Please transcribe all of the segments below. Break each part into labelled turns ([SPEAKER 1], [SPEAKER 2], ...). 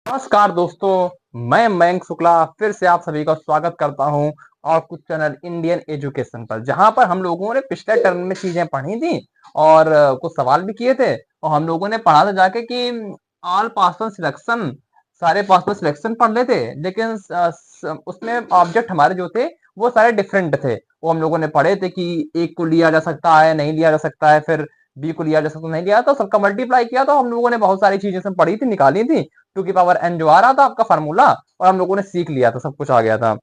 [SPEAKER 1] नमस्कार दोस्तों, मैं मयंक शुक्ला फिर से आप सभी का स्वागत करता हूं और कुछ चैनल इंडियन एजुकेशन पर, जहां पर हम लोगों ने पिछले टर्म में चीजें पढ़ी थी और कुछ सवाल भी किए थे। और हम लोगों ने पढ़ा था जाके कि ऑल पासपोर्ट सिलेक्शन, सारे पासपोर्ट सिलेक्शन पढ़ लेते, लेकिन उसमें ऑब्जेक्ट हमारे जो थे वो सारे डिफरेंट थे। वो हम लोगों ने पढ़े थे कि एक को लिया जा सकता है, नहीं लिया जा सकता है, फिर बी को लिया जा सकता नहीं लिया, तो सबका मल्टीप्लाई किया। तो हम लोगों ने बहुत सारी चीजें इसमें पढ़ी थी, निकाली थी। टू की पावर एन जो आ रहा था आपका फार्मूला, और हम लोगों ने सीख लिया था, सब कुछ आ गया था।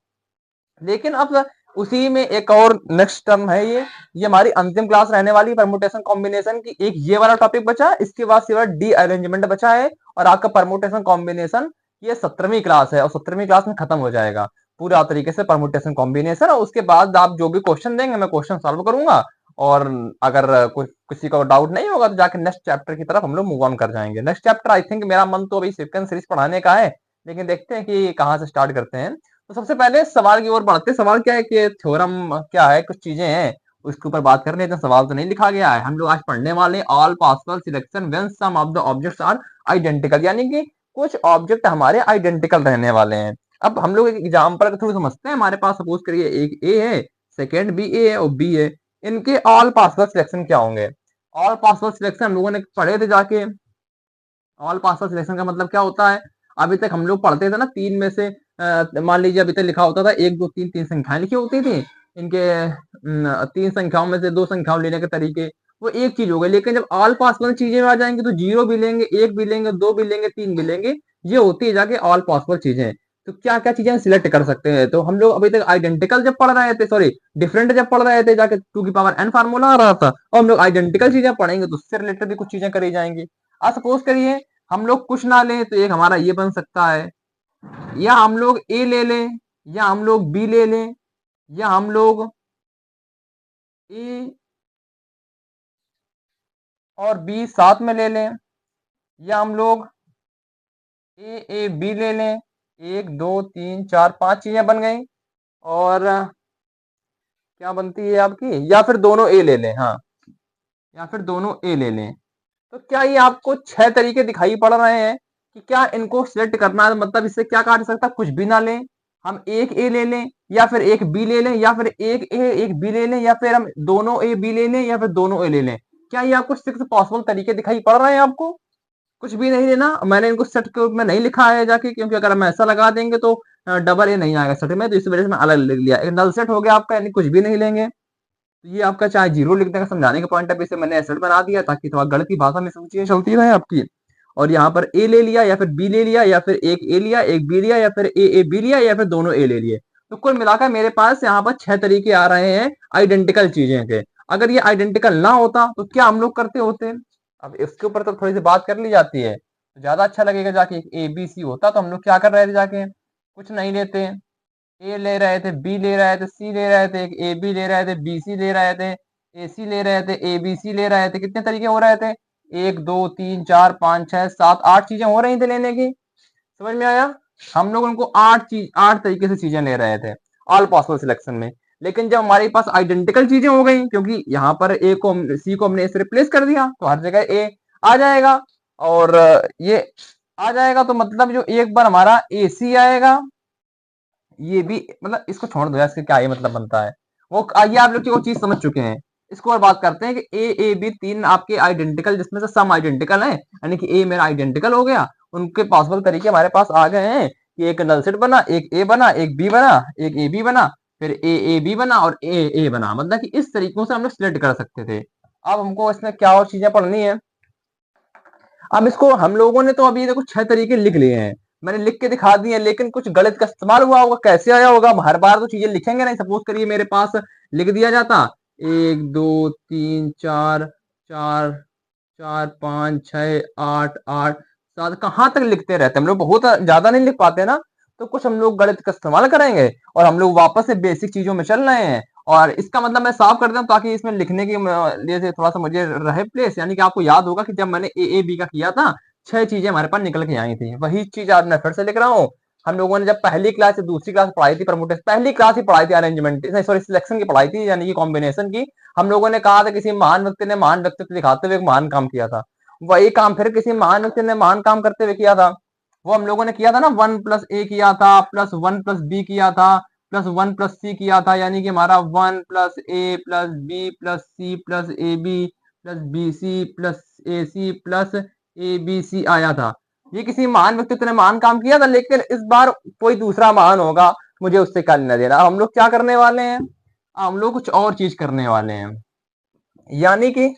[SPEAKER 1] लेकिन अब उसी में एक और नेक्स्ट टर्म है, ये हमारी अंतिम क्लास रहने वाली परमुटेशन कॉम्बिनेशन की। एक ये वाला टॉपिक बचा है, इसके बाद सिर्फ डी अरेंजमेंट बचा है, और आपका परमुटेशन कॉम्बिनेशन ये 17वीं क्लास है, और 17वीं क्लास में खत्म हो जाएगा पूरा तरीके से परमुटेशन कॉम्बिनेशन। और उसके बाद आप जो भी क्वेश्चन देंगे मैं क्वेश्चन सॉल्व करूंगा, और अगर किसी को डाउट नहीं होगा तो जाके नेक्स्ट चैप्टर की तरफ हम लोग मूव ऑन कर जाएंगे। नेक्स्ट चैप्टर आई थिंक मेरा मन तो अभी सेकंड सीरीज पढ़ाने का है, लेकिन देखते हैं कि कहाँ से स्टार्ट करते हैं। तो सबसे पहले सवाल की ओर बढ़ते हैं। सवाल क्या है कि थ्योरम क्या है, कुछ चीजें हैं उसके ऊपर बात करने हैं। सवाल तो नहीं लिखा गया है। हम लोग आज पढ़ने वाले all possible selection when some of the objects are identical, यानी कि कुछ ऑब्जेक्ट हमारे आइडेंटिकल रहने वाले हैं। अब हम लोग एक एग्जाम्पल के थ्रू समझते हैं। हमारे पास सपोज करिए एक ए है, सेकेंड भी ए है और बी है। इनके ऑल पॉसिबल सिलेक्शन क्या होंगे? ऑल पॉसिबल सिलेक्शन हम लोगों ने पढ़े थे जाके। ऑल पासवर्ड सिलेक्शन का मतलब क्या होता है? अभी तक हम लोग पढ़ते थे ना, तीन में से मान लीजिए अभी तक लिखा होता था एक दो तीन, तीन संख्याएं लिखी होती थी। इनके तीन संख्याओं में से दो संख्याओं लेने के तरीके वो एक चीज हो गई। लेकिन जब ऑल पॉसिबल चीजें में आ जाएंगे तो जीरो भी लेंगे, एक भी लेंगे, दो भी लेंगे, तीन भी लेंगे। ये होती है जाके ऑल पॉसिबल चीजें। तो क्या क्या चीजें सिलेक्ट कर सकते हैं? तो हम लोग अभी तक आइडेंटिकल जब पढ़ रहे थे, सॉरी डिफरेंट जब पढ़ रहे थे जाके टू की पावर एन फार्मूला आ रहा था, और हम लोग आइडेंटिकल चीजें पढ़ेंगे तो उससे रिलेटेड भी कुछ चीजें करी जाएंगी। आप सपोज करिए हम लोग कुछ ना लें तो एक हमारा ये बन सकता है, या हम लोग ए ले लें, या हम लोग बी ले लें, या हम लोग ए और बी साथ में ले लें, या हम लोग ए बी ले लें। एक दो तीन चार पांच चीजें बन गई। और क्या बनती है आपकी, या फिर दोनों ए ले लें, हाँ, या फिर दोनों ए ले लें। तो क्या ये आपको छह तरीके दिखाई पड़ रहे हैं कि क्या इनको सिलेक्ट करना है? मतलब इससे क्या कहा जा सकता है, कुछ भी ना लें, हम एक ए ले लें, या फिर एक बी ले लें, या फिर एक ए एक बी ले लें, या फिर हम दोनों ए बी ले लें, या फिर दोनों ए ले लें। क्या ये आपको सिक्स पॉसिबल तरीके दिखाई पड़ रहे हैं आपको? कुछ भी नहीं लेना। मैंने इनको सेट के रूप में नहीं लिखा है जाके, क्योंकि अगर हम ऐसा लगा देंगे तो डबल ए नहीं आएगा सेट में, तो इस वजह से मैं अलग लिख लिया। एक नल सेट हो गया आपका, यानी कुछ भी नहीं लेंगे। तो ये आपका चाहे जीरो लिखने का समझाने के पॉइंट ऑफ व्यू से मैंने एसेट बना दिया, ताकि थोड़ा गणित की भाषा में सब चीजें चलती रहे आपकी। और यहाँ पर ए ले लिया, या फिर बी ले लिया, या फिर एक ए लिया, एक बी लिया, या फिर ए बी लिया, या फिर दोनों ए ले लिए। तो कुल मिलाकर मेरे पास यहाँ पर छह तरीके आ रहे हैं आइडेंटिकल चीजें के। अगर ये आइडेंटिकल ना होता तो क्या हम लोग करते होते? अब इसके ऊपर तो थोड़ी सी बात कर ली जाती है तो ज्यादा अच्छा लगेगा। जाके ए बी सी होता तो हम लोग क्या कर रहे थे जाके, कुछ नहीं लेते, ए ले रहे थे, बी ले रहे थे, सी ले रहे थे, एक ए बी ले रहे थे, बी सी ले रहे थे, ए सी ले रहे थे, ए बी सी ले रहे थे। कितने तरीके हो रहे थे? एक दो तीन चार पांच छह सात आठ चीजें हो रही थी लेने की। समझ में आया? हम लोग उनको आठ तरीके से चीजें ले रहे थे ऑल पॉसिबल सिलेक्शन में। लेकिन जब हमारे पास आइडेंटिकल चीजें हो गई, क्योंकि यहाँ पर ए को सी को हमने इसे रिप्लेस कर दिया, तो हर जगह ए आ जाएगा। और ये आ जाएगा तो मतलब जो एक बार हमारा ए सी आएगा, ये भी मतलब इसको छोड़ दो यार, इसके क्या ये मतलब बनता है वो, ये आप लोग वो चीज समझ चुके हैं। इसको और बात करते हैं कि ए बी तीन आपके आइडेंटिकल, जिसमें से सम आइडेंटिकल है, यानी कि ए मेरा आइडेंटिकल हो गया। उनके पॉसिबल तरीके हमारे पास आ गए हैं कि एक नल सेट बना, एक ए बना, एक बी बना, एक ए बी बना, फिर ए बी बना, और ए बना। मतलब कि इस तरीकों से हम लोग सिलेक्ट कर सकते थे। अब हमको इसमें क्या और चीजें पढ़नी है? अब इसको हम लोगों ने तो अभी देखो छह तरीके लिख लिए हैं, मैंने लिख के दिखा दिए हैं, लेकिन कुछ गलत का इस्तेमाल हुआ होगा, कैसे आया होगा? अब हर बार तो चीजें लिखेंगे नहीं। सपोज करिए मेरे पास लिख दिया जाता एक दो तीन चार, चार चार पाँच छह आठ, आठ सात, कहाँ तक लिखते रहते हैं हम लोग? बहुत ज्यादा नहीं लिख पाते ना। तो कुछ हम लोग गलत का इस्तेमाल करेंगे, और हम लोग वापस से बेसिक चीजों में चल रहे हैं। और इसका मतलब मैं साफ कर दूं ताकि इसमें लिखने के लिए से थोड़ा सा मुझे रहे प्लेस, यानी कि आपको याद होगा कि जब मैंने ए बी का किया था, छह चीजें हमारे पास निकल के आई थी। वही चीज आज मैं फिर से लिख रहा हूँ। हम लोगों ने जब पहली क्लास से दूसरी क्लास पढ़ाई थी, प्रमोटेशन पहली क्लास ही पढ़ाई थी, अरेंजमेंट सॉरी सिलेक्शन की पढ़ाई थी, यानी कि कॉम्बिनेशन की। हम लोगों ने कहा था किसी महान व्यक्ति ने महान व्यक्तित्व दिखाते हुए एक महान काम किया था। वही काम फिर किसी महान व्यक्ति ने महान काम करते हुए किया था। वो हम लोगों ने किया था ना, 1 + a किया था, +1 + b किया था, +1 + c किया था, यानी कि हमारा 1 + a + b + c + ab + ac + abc आया था। ये किसी महान व्यक्तित्व ने महान काम किया था, लेकिन इस बार कोई दूसरा महान होगा, मुझे उससे क्या लेना देना। हम लोग क्या करने वाले हैं, हम लोग कुछ और चीज करने वाले हैं, यानी कि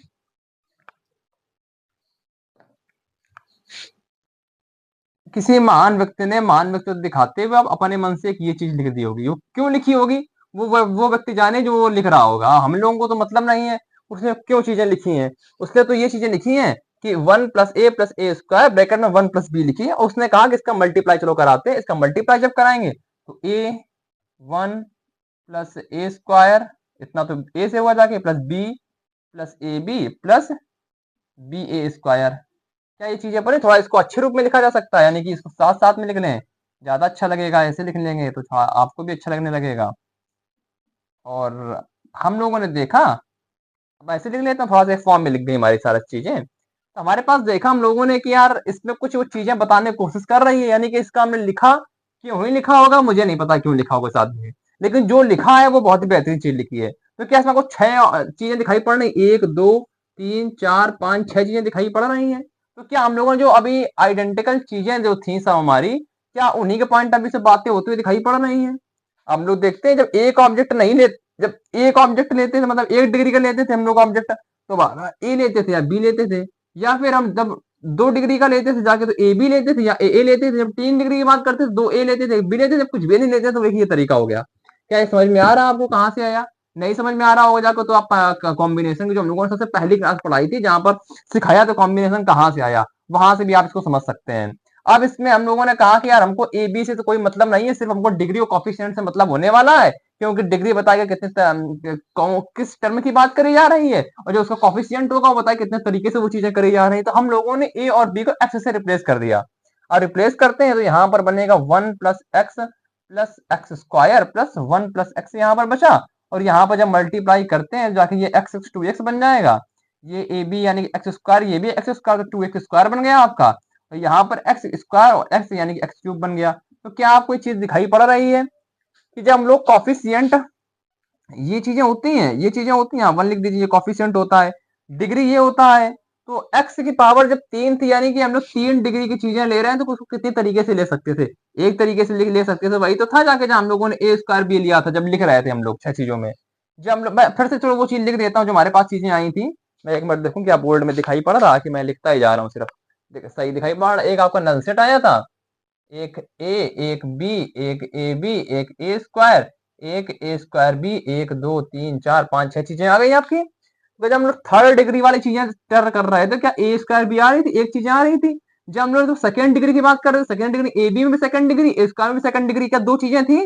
[SPEAKER 1] किसी महान व्यक्ति ने महान व्यक्तित्व दिखाते हुए अब अपने मन से एक ये चीज लिख दी होगी। वो क्यों लिखी होगी, वो व्यक्ति जाने जो वो लिख रहा होगा, हम लोगों को तो मतलब नहीं है उसने क्यों चीजें लिखी हैं। उसने तो ये चीजें लिखी हैं कि 1 + a + a² ब्रैकेट में 1 + b लिखी है, और उसने कहा कि इसका मल्टीप्लाई चलो कराते हैं। इसका मल्टीप्लाई जब कराएंगे तो a1 + a² इतना तो a से हुआ जाके, +b + ab + ba²। क्या ये चीजें पढ़े, थोड़ा इसको अच्छे रूप में लिखा जा सकता है, यानी कि इसको साथ साथ में लिख लें, ज्यादा अच्छा लगेगा। ऐसे लिख लेंगे तो थोड़ा आपको भी अच्छा लगने लगेगा। और हम लोगों ने देखा, अब ऐसे लिख लेते हैं, थोड़ा सा एक फॉर्म में लिख गई हमारी सारी चीजें। तो हमारे पास देखा हम लोगों ने कि यार इसमें कुछ वो चीजें बताने की कोशिश कर रही है, यानी कि इसका हमने लिखा, क्यों ही लिखा होगा मुझे नहीं पता क्यों लिखा होगा इस आदमी ने, लेकिन जो लिखा है वो बहुत ही बेहतरीन चीज लिखी है। तो क्या इसमें आपको 6 चीजें दिखाई पड़ रही, 1 2 3 4 5 6 चीजें दिखाई पड़ रही हैं। तो क्या हम लोगों ने जो अभी आइडेंटिकल चीजें जो थी सब हमारी, क्या उन्हीं के पॉइंट ऑफ व्यू से बातें होती हुई दिखाई पड़ रही हैं। हम लोग देखते हैं, जब एक ऑब्जेक्ट लेते थे, मतलब 1 डिग्री का लेते थे हम लोग ऑब्जेक्ट, तो ए लेते थे या बी लेते थे, या फिर हम जब 2 डिग्री का लेते थे जाके तो ए बी लेते थे या ए लेते थे। जब 3 डिग्री की बात करते थे 2 ए लेते थे, बी लेते थे, जब कुछ भी नहीं लेते तो एक ये तरीका हो गया। क्या ये समझ में आ रहा है आपको, कहाँ से आया? नहीं समझ में आ रहा होगा जाकर तो आप कॉम्बिनेशन की जो हम लोगों ने सबसे पहली क्लास पढ़ाई थी, जहां पर सिखाया था कॉम्बिनेशन कहाँ से आया, वहां से भी आप इसको समझ सकते हैं। अब इसमें हम लोगों ने कहा कि यार हमको ए बी से तो कोई मतलब नहीं है, सिर्फ हमको डिग्री और कॉफिशिएंट से मतलब होने वाला है, क्योंकि डिग्री बताएगा किस टर्म की बात करी जा रही है, और जो उसका कॉफिशिएंट होगा वो बताए कितने तरीके से वो चीजें करी जा रही है। तो हम लोगों ने ए और बी को एक्स से रिप्लेस कर दिया, और रिप्लेस करते हैं तो यहाँ पर बनेगा 1 + x + x² + 1 + x यहाँ पर बचा, और यहाँ पर जब मल्टीप्लाई करते हैं जाके ये x 2x बन जाएगा, ये ए बी यानी कि x², ये भी x², तो 2x² बन गया आपका। तो यहाँ पर x² और x यानी कि x³ बन गया। तो क्या आपको ये चीज दिखाई पड़ रही है कि जब हम लोग कॉफिशिएंट, ये चीजें होती हैं, 1 लिख दीजिए, कॉफिशिएंट होता है, डिग्री ये होता है। तो x की पावर जब 3 थी, यानी कि हम लोग 3 डिग्री की चीजें ले रहे हैं, तो उसको कितने तरीके से ले सकते थे, एक तरीके से ले सकते थे। वही तो था जाके जब हम लोगों ने a² भी लिया था, जब लिख रहे थे हम लोग 6 चीजों में। जब हम लोग, मैं फिर से चलो वो चीज लिख देता हूँ जो हमारे पास चीजें आई थी। मैं एक बार देखूं क्या बोर्ड में दिखाई पड़ रहा कि मैं लिखता ही जा रहा हूँ सिर्फ। सही दिखाई पड़ रहा। एक आपका नल सेट आया था, एक ए, एक बी, एक ए बी, एक a², एक a²b, 1 2 3 4 5 6 चीजें आ गई आपकी। तो जब हम लोग 3rd डिग्री वाली चीजें कर कर रहे थे, क्या a²b आ रही थी, एक चीजें आ रही थी। जब हम लोग 2nd डिग्री की बात कर रहे थे, 2nd डिग्री ए बी में भी 2nd डिग्री, a² में भी 2nd डिग्री, क्या 2 चीजें थी।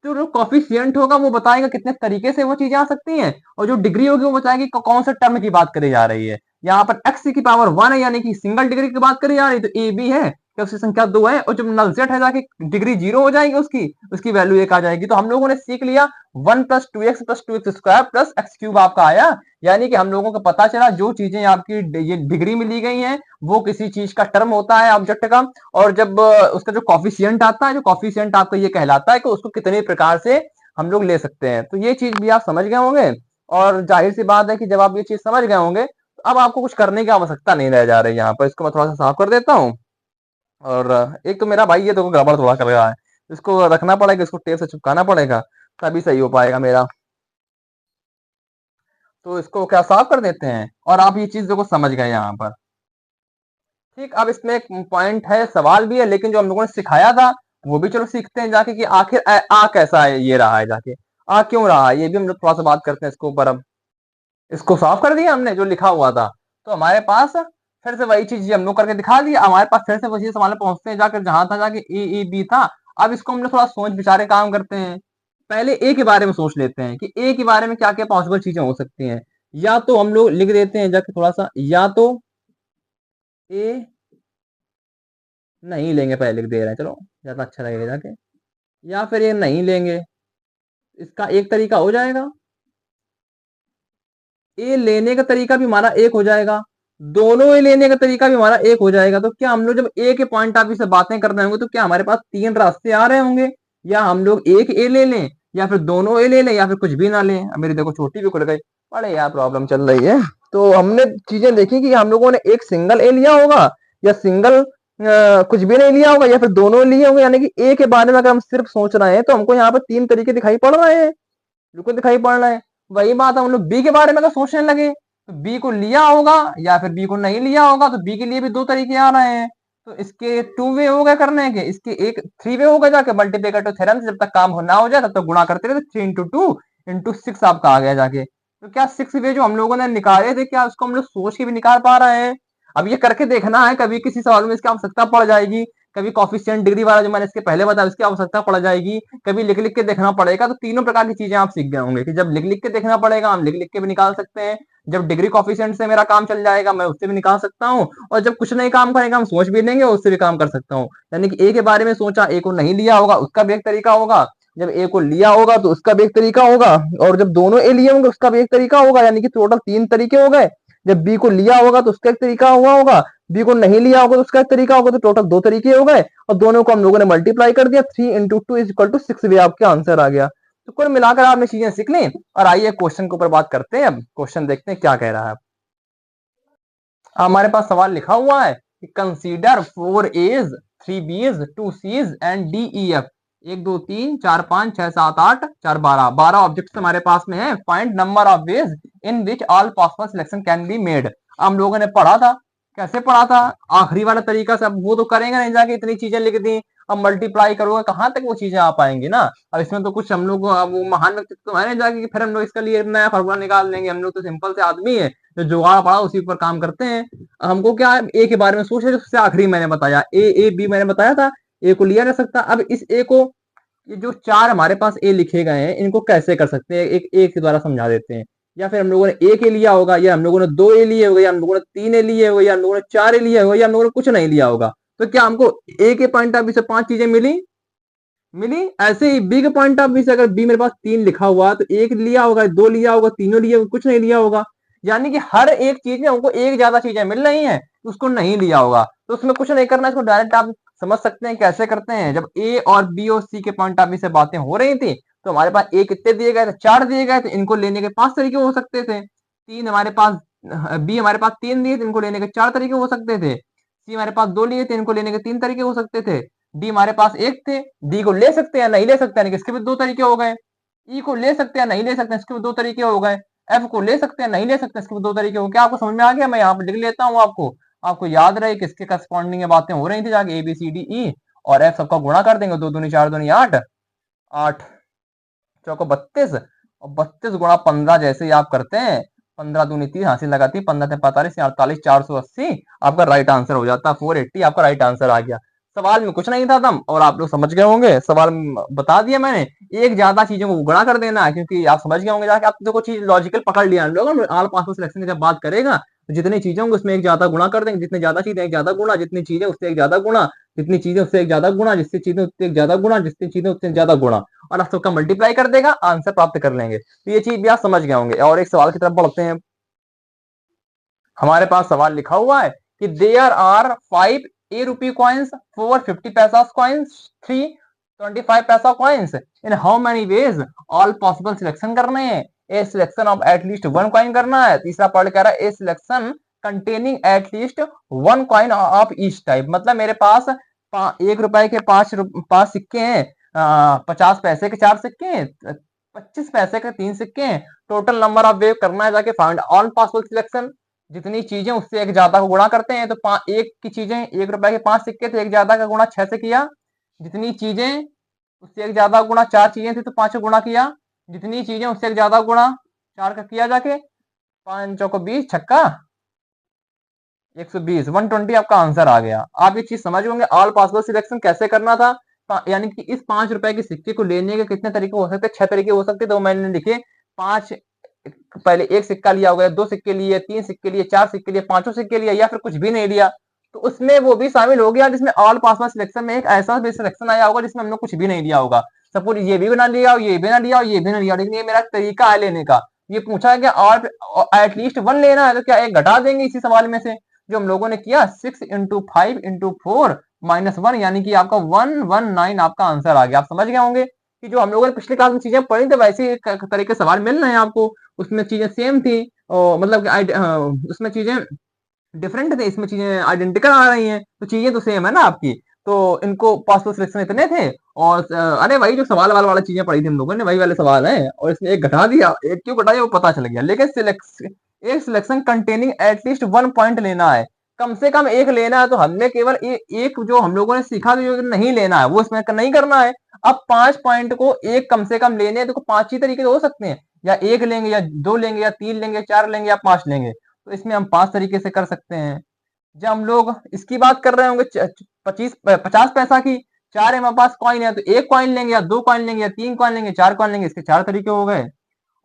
[SPEAKER 1] तो जो कॉफिशिएंट होगा वो बताएगा कितने तरीके से वो चीजें आ सकती हैं, और जो डिग्री होगी वो बताएगी कौन से टर्म की बात करी जा रही है। यहाँ पर x की पावर 1 है, यानी कि सिंगल डिग्री की बात करी जा रही है, तो ए बी है, क्या उसकी संख्या 2 है, और जब नल सेट है जाके डिग्री 0 हो जाएगी, उसकी उसकी वैल्यू 1 आ जाएगी। तो हम लोगों ने सीख लिया 1 + 2x + 2x² + x³ आपका आया। यानी कि हम लोगों को पता चला जो चीजें आपकी ये डिग्री में ली गई हैं, वो किसी चीज का टर्म होता है ऑब्जेक्ट का, और जब उसका जो कॉफिशिएंट आता है, जो कॉफिशिएंट आपका ये कहलाता है कि उसको कितने प्रकार से हम लोग ले सकते हैं। तो ये चीज भी आप समझ गए होंगे, और जाहिर सी बात है कि जब आप ये चीज समझ गए होंगे तो अब आपको कुछ करने की आवश्यकता नहीं रह जा रही है। यहाँ पर इसको मैं थोड़ा सा साफ कर देता हूँ। और एक तो मेरा भाई ये तो गड़बड़ थोड़ा कर रहा है, इसको रखना पड़ेगा, इसको टेप से चिपकाना पड़ेगा, तभी सही हो पाएगा मेरा। तो इसको क्या साफ कर देते हैं, और आप ये चीज देखो समझ गए यहाँ पर। ठीक, अब इसमें एक पॉइंट है, सवाल भी है, लेकिन जो हम लोगों ने सिखाया था वो भी चलो सीखते हैं जाके कि आखिर आ कैसा है, ये रहा है जाके, आ क्यों रहा है, ये भी हम लोग थोड़ा सा बात करते हैं इसके ऊपर। अब इसको साफ कर दिया हमने जो लिखा हुआ था, तो हमारे पास फिर से वही चीज हम लोग करके दिखा दिया। हमारे पास फिर से वही सवाल पहुंचते हैं जाकर जहां था जाके ए ए बी था। अब इसको हम लोग थोड़ा सोच विचारे काम करते हैं। पहले ए के बारे में सोच लेते हैं कि ए के बारे में क्या क्या पॉसिबल चीजें हो सकती हैं। या तो हम लोग लिख देते हैं जाके थोड़ा सा, या तो ए नहीं लेंगे, पहले लिख दे रहे हैं चलो, ज्यादा अच्छा लगेगा जाके। या फिर ये नहीं लेंगे, इसका एक तरीका हो जाएगा। ए लेने का तरीका भी हमारा एक हो जाएगा, दोनों ए लेने का तरीका भी हमारा एक हो जाएगा। तो क्या हम लोग जब ए के पॉइंट ऑफ व्यू से बातें कर रहे होंगे तो क्या हमारे पास तीन रास्ते आ रहे होंगे, या हम लोग एक ए ले लें, या फिर दोनों ए ले लें, या फिर कुछ भी ना लें। अब मेरी देखो छोटी भी खुल गई, अरे यार प्रॉब्लम चल रही है। तो हमने चीजें देखी कि हम लोगों ने एक सिंगल ए लिया होगा, या सिंगल कुछ भी नहीं लिया होगा, या फिर दोनों लिए होंगे। यानी कि ए के बारे में अगर हम सिर्फ सोच रहे हैं तो हमको यहाँ पर तीन तरीके दिखाई पड़ रहे हैं, बिल्कुल दिखाई पड़ रहा है। वही बात हम लोग बी के बारे में अगर सोचने लगे तो बी को लिया होगा या फिर बी को नहीं लिया होगा, तो बी के लिए भी दो तरीके आ रहे हैं। तो इसके टू वे हो गए करने के, इसके एक थ्री वे हो गए जाके मल्टीप्लिकेटिव थ्योरम से जब तक काम ना हो जाए तब तक गुणा करते रहे। Three into two into six आपका आ गया जाके। तो क्या सिक्स वे जो हम लोगों ने निकाले थे, क्या उसको हम लोग सोच के भी निकाल पा रहे हैं? अब ये करके देखना है, कभी किसी सवाल में इसकी आवश्यकता पड़ जाएगी, कभी कॉफिशिएंट डिग्री वाला जो मैंने इसके पहले बताया उसकी आवश्यकता पड़ जाएगी, कभी लिख लिख के देखना पड़ेगा। तो तीनों प्रकार की चीजें आप सीख गए होंगे कि जब लिख लिख के देखना पड़ेगा हम लिख लिख के भी निकाल सकते हैं, जब डिग्री कॉफिशिएंट से मेरा काम चल जाएगा मैं उससे भी निकाल सकता हूँ, और जब कुछ नहीं काम करेगा हम सोच भी लेंगे उससे भी काम कर सकता हूँ। यानी कि ए के बारे में सोचा, ए को नहीं लिया होगा उसका भी एक तरीका होगा, जब ए को लिया होगा तो उसका भी एक तरीका होगा, और जब दोनों ए लिए होंगे उसका भी एक तरीका होगा। यानी कि टोटल तीन तरीके हो गए। जब बी को लिया होगा तो उसका एक तरीका हुआ होगा, बी को नहीं लिया होगा तो उसका एक तरीका होगा। तो टोटल दो तरीके हो गए, और दोनों को हम लोगों ने मल्टीप्लाई कर दिया। Three into two is equal to six भी आपका आंसर आ गया। तो कुल मिलाकर आपने चीजें सीख ली। और आइए क्वेश्चन के ऊपर बात करते हैं। अब क्वेश्चन देखते हैं क्या कह रहा है। हमारे पास सवाल लिखा हुआ है कि consider four A's, three B's, two C's and D E F. एक दो तीन चार पांच छह सात आठ चार बारह, 12 ऑब्जेक्ट्स हमारे पास में है। Find number of ways in which all possible selection can be made. हम लोगों ने पढ़ा था, कैसे पढ़ा था? आखिरी वाला तरीका से। अब वो तो करेंगे नहीं जाके, इतनी चीजें लिख दी, अब मल्टीप्लाई करोगे कहां तक वो चीजें आ पाएंगी ना। अब इसमें तो कुछ हम लोग वो महान व्यक्तित्व तो है नहीं जाके कि फिर हम लोग इसका लिए नया फॉर्मूला निकाल लेंगे। हम लोग तो सिंपल से आदमी है जो जुगाड़ पड़ा उसी पर काम करते हैं। हमको क्या है, ए के बारे में सोच रहे, सबसे आखिरी मैंने बताया ए बी मैंने बताया था, ए को लिया जा सकता। अब इस ए को, ये जो चार हमारे पास ए लिखे गए हैं इनको कैसे कर सकते हैं, एक ए के द्वारा समझा देते हैं। या फिर हम लोगों ने एक ए लिया होगा, या हम लोगों ने दो ए लिए होगा, या हम लोगों ने तीन ए लिए होगा, या हम लोगों ने चार ए लिए होगा, या हम लोगों ने कुछ नहीं लिया होगा। तो क्या हमको ए के पॉइंट ऑफ व्यू से पांच चीजें मिली? मिली। ऐसे ही बी के पॉइंट ऑफ व्यू से अगर बी मेरे पास तीन लिखा हुआ तो एक लिया होगा, दो लिया होगा, तीनों लिया होगा, कुछ नहीं लिया होगा। यानी कि हर एक चीज में हमको एक ज्यादा चीजें मिल रही हैं, उसको नहीं लिया होगा। तो उसमें कुछ नहीं करना, इसको डायरेक्ट आप समझ सकते हैं कैसे करते हैं। जब ए और बी और सी के पॉइंट ऑफ व्यू से बातें हो रही थी तो हमारे पास ए कितने दिए गए थे? चार दिए गए थे। इनको लेने के पांच तरीके हो सकते थे। तीन हमारे पास, बी हमारे पास तीन दिए थे, इनको लेने के चार तरीके हो सकते थे। सी हमारे पास दो लिए थे, इनको लेने के तीन तरीके हो सकते थे। डी हमारे पास एक थे, डी को ले सकते हैं नहीं ले सकते हैं, इसके भी दो तरीके हो गए। ई को ले सकते हैं नहीं ले सकते हैं, इसके भी दो तरीके हो गए। एफ को ले सकते हैं नहीं ले सकते, इसके भी दो तरीके हो गए। क्या आपको समझ में आ गया? मैं यहाँ पर लिख लेता हूँ, आपको आपको याद रहे किसके करस्पॉन्डिंग में बातें हो रही थी जाके, A B C D E और एफ सबका गुणा कर देंगे। दो दूनी चार दूनी आठ, आठ चौको 32, और 32 गुणा 15 जैसे ही आप करते हैं, 15 दूनी 30 हासिल लगाती है, 15 45 48, 480 आपका राइट आंसर हो जाता है। 480 आपका राइट आंसर आ गया। सवाल में कुछ नहीं था दम, और आप लोग समझ गए होंगे। सवाल बता दिया मैंने, एक ज्यादा चीजों को गुणा कर देना, क्योंकि आप समझ गए होंगे जाके, आप देखो चीज लॉजिकल पकड़ लिया हम लोग। ऑल पासपोर्ट सिलेक्शन की जब बात करेगा तो जितनी चीजें होंगी उसमें एक ज्यादा गुणा कर देंगे, जितनी ज्यादा चीजें एक ज्यादा गुणा, जितनी चीजें उससे एक ज्यादा गुणा, जितनी चीजें उससे एक ज्यादा गुणा, जितनी चीजें उससे एक ज्यादा गुणा, जितनी चीजें उससे ज्यादा गुणा, और आप सबका मल्टीप्लाई कर देगा, आंसर प्राप्त कर लेंगे। तो ये चीज भी आप समझ गए होंगे। और एक सवाल की तरफ बढ़ते हैं। हमारे पास सवाल लिखा हुआ है कि there are 5 a rupee coins, 4 50 paisa coins, 3 25 paisa coins, in how many ways all possible selection करने हैं। A selection of at least one coin करना है। तीसरा पॉइंट कह रहा है a selection containing at least one coin of each type. मतलब मेरे पास एक रुपए के पांच सिक्के हैं, 50 पैसे के चार सिक्के हैं, 25 पैसे के तीन सिक्के हैं। टोटल नंबर ऑफ वेव करना है जाके, फाइंड ऑल पॉसिबल सिलेक्शन। जितनी चीजें उससे एक ज्यादा को गुणा करते हैं, तो एक की चीजें, एक रुपए के पांच सिक्के थे, एक ज्यादा का गुणा 6 से किया। जितनी चीजें उससे एक ज्यादा गुणा, चार चीजें थी तो 5 से गुणा किया। जितनी चीजें उससे एक ज्यादा गुणा, 4 का किया जाके, 5 चौको 20, छक्का 120, 120 आपका आंसर आ गया। आप ये चीज समझ होंगे ऑल पॉसिबल सिलेक्शन कैसे करना था। यानी कि इस 5 रुपए के सिक्के को लेने के कितने तरीके हो सकते हैं? 6 तरीके हो सकते। तो मैंने लिखे 5, पहले एक सिक्का लिया होगा, दो सिक्के लिए, तीन सिक्के लिए, चार सिक्के लिए, पांचों सिक्के लिए, या फिर कुछ भी नहीं लिया, तो उसमें वो भी शामिल हो गया जिसमें ऑल पासवर्ड सिलेक्शन में एक ऐसा भी सिलेक्शन आया होगा जिसमें हमने कुछ भी नहीं लिया होगा। सपोज ये भी बना लिया, ये भी ना लिया, ये भी ना लिया, लेकिन ये मेरा तरीका है लेने का। ये पूछा है कि और एटलीस्ट 1 लेना है, तो क्या एक घटा देंगे इसी सवाल में से जो हम लोगों ने किया। 6 इंटू 5 इंटू 4 माइनस 1, यानी कि आपका 119 आपका आंसर आ गया। आप समझ गए होंगे कि जो हम लोगों ने पिछले क्लास में चीजें पढ़ी थी वैसे ही तरीके से सवाल मिल रहे हैं आपको। उसमें चीजें सेम थी, और मतलब उसमें चीजें डिफरेंट थे, इसमें चीजें आइडेंटिकल आ रही हैं, तो चीजें तो सेम है ना आपकी। तो इनको पास सिलेक्शन इतने थे, और अरे वही जो सवाल वाला चीजें पढ़ी थी हम लोगों ने, वही वाले सवाल हैं, और इसमें एक घटा दिया, एक क्यों घटाया वो पता चल गया। लेकिन एक सिलेक्शन कंटेनिंग एटलीस्ट 1 पॉइंट लेना है, कम से कम एक लेना है, तो हमने केवल एक जो हम लोगों ने सीखा जो नहीं लेना है वो इसमें नहीं करना है। अब 5 पॉइंट को एक कम से कम लेने हैं, तो 5 ही तरीके हो सकते हैं, या एक लेंगे, या 2 लेंगे, या 3 लेंगे, 4 लेंगे, या 5 लेंगे। तो इसमें हम 5 तरीके से कर सकते हैं। जब हम लोग इसकी बात कर रहे होंगे 50 पैसा की, 4 हमारे पास कॉइन है, तो एक कॉइन लेंगे, या 2 कॉइन लेंगे, या 3 कॉइन लेंगे, 4 कॉइन लेंगे, इसके 4 तरीके हो गए।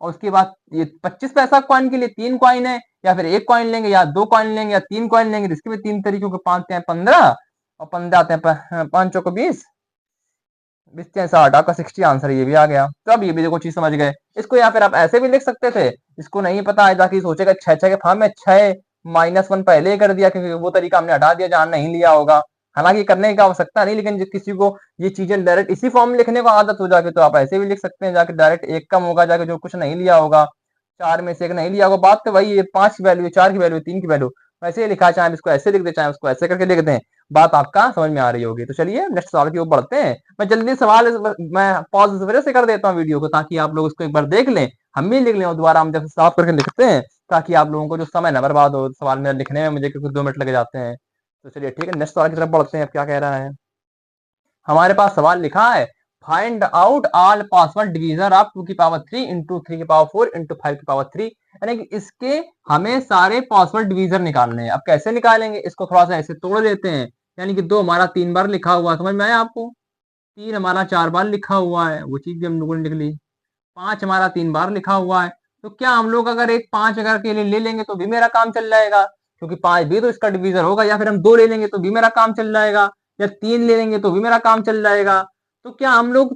[SPEAKER 1] और उसके बाद ये 25 पैसा कॉइन के लिए 3 कॉइन है, या फिर एक कॉइन लेंगे, या 2 कॉइन लेंगे, या 3 कॉइन लेंगे, तो इसके भी 3 तरीकों के 5 हैं 15, और 15 आते हैं 5 चौको 20, 20 आपका 60 आंसर ये भी आ गया। तो अब ये भी देखो चीज समझ गए। इसको या फिर आप ऐसे भी लिख सकते थे, इसको नहीं पता है जाके सोचेगा 6 के फॉर्म में 6 -1 पहले ही कर दिया, क्योंकि वो तरीका हमने हटा दिया जहां नहीं लिया होगा। हालांकि करने की आवश्यकता नहीं, लेकिन किसी को ये चीजें डायरेक्ट इसी फॉर्म में लिखने को आदत हो जाके, तो आप ऐसे भी लिख सकते हैं जाके डायरेक्ट एक कम होगा जाके जो कुछ नहीं लिया होगा, 4 में से एक नहीं लिया होगा। बात तो वही है, 5 की वैल्यू, 4 की वैल्यू, 3 की वैल्यू वैसे ही लिखा, चाहे इसको ऐसे लिख दे, चाहे उसको ऐसे करके लिख दें। बात आपका समझ में आ रही होगी। तो चलिए नेक्स्ट सवाल की ओर बढ़ते हैं। मैं जल्दी सवाल मैं पॉज इस वजह से कर देता हूँ वीडियो को, ताकि आप लोग इसको एक बार देख लें, हम भी लिख लें, और दोबारा हम जब साफ करके लिखते हैं, ताकि आप लोगों को जो समय न बर्बाद हो सवाल में लिखने में, मुझे क्योंकि 2 मिनट लग जाते हैं। तो चलिए ठीक है, नेक्स्ट सवाल की तरफ बढ़ते हैं। अब क्या कह रहा है, हमारे पास सवाल लिखा है, find out all password divisor of 2 की पावर 3 इंटू 3 की पावर 4 इंटू 5 की पावर 3, यानी कि इसके हमें सारे पासवर्ड डिवीजर निकालने हैं। अब कैसे निकालेंगे, इसको थोड़ा सा ऐसे तोड़ लेते हैं, यानी कि 2 हमारा 3 बार लिखा हुआ, समझ में आया आपको, 3 हमारा 4 बार लिखा हुआ है, वो चीज भी हम लोगों ने लिख ली, 5 हमारा 3 बार लिखा हुआ है। तो क्या हम लोग अगर एक 5 अगर के लिए ले लेंगे तो भी मेरा काम चल जाएगा, क्योंकि 5 भी तो इसका डिवीजर होगा, या फिर हम 2 ले लेंगे तो भी मेरा काम चल जाएगा, या 3 ले लेंगे तो भी मेरा काम चल जाएगा। तो क्या हम लोग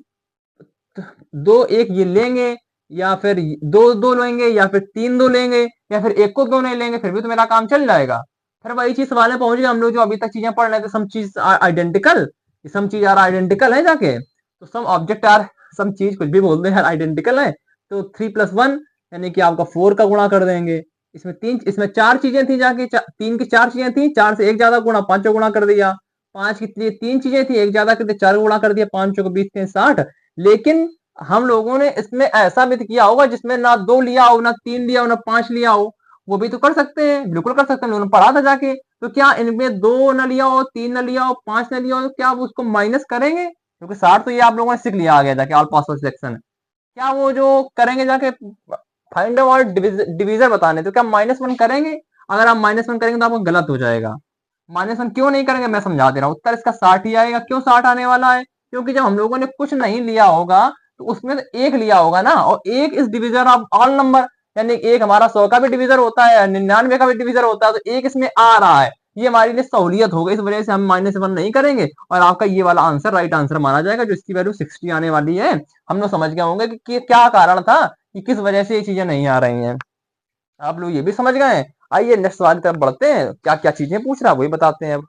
[SPEAKER 1] 2 1 ये लेंगे, या फिर 2 2 लेंगे, या फिर 3 2 लेंगे, या फिर एक को 2 नहीं लेंगे, फिर भी तो मेरा काम चल जाएगा। फिर वही चीज सवाल में पहुंच गए हम लोग, जो अभी तक चीजें पढ़ रहे थे, सम चीज आइडेंटिकल, सम चीज आर आइडेंटिकल है जाके, तो सम ऑब्जेक्ट आर, सम चीज कुछ भी बोलते हैं आइडेंटिकल है, तो 3 + 1 यानी कि आपका 4 का गुणा कर देंगे। इसमें 4 चीजें थी जाके, 3 की 4 चीजें थी, 4 से एक ज्यादा गुणा, 5 का गुणा कर दिया। 5 की 3 चीजें थी, एक ज्यादा कर दिया, 4 गुणा कर दिया, 5 को 20 के 60। लेकिन हम लोगों ने इसमें ऐसा भी किया होगा जिसमें ना 2 लिया हो, ना 3 लिया हो, ना 5 लिया हो, वो भी तो कर सकते हैं, बिल्कुल कर सकते हैं, उन्होंने पढ़ा था जाके। तो क्या इनमें 2 न लिया हो, 3 न लिया हो, 5 न लिया हो, क्या आप उसको माइनस करेंगे, क्योंकि 60 तो ये आप लोगों ने सीख लिया आ गया जाके ऑल पासवर्ड सिलेक्शन। क्या वो जो करेंगे जाके फाइंड और डिवीजर बताने, तो क्या -1 करेंगे? अगर आप -1 करेंगे तो आपको गलत हो जाएगा। -1 क्यों नहीं करेंगे, मैं समझा दे रहा हूँ। उत्तर इसका 60 ही आएगा। क्यों 60 आने वाला है? क्योंकि जब हम लोगों ने कुछ नहीं लिया होगा तो उसमें तो एक लिया होगा ना, और एक इस डिविजन ऑफ ऑल नंबर, यानी एक हमारा 100 का भी डिविजर होता है, 99 का भी डिविजर होता है, तो एक इसमें आ रहा है, ये हमारे लिए सहूलियत हो गई, इस वजह से हम -1 नहीं करेंगे, और आपका ये वाला आंसर राइट आंसर माना जाएगा, जो इसकी वैल्यू 60 आने वाली है। हम लोग समझ गए होंगे कि क्या कारण था, कि किस वजह से ये चीजें नहीं आ रही हैं। आप लोग ये भी समझ गए। आइए नेक्स्ट सवाल की तरफ बढ़ते हैं, क्या क्या चीजें पूछ रहा है वही बताते हैं। अब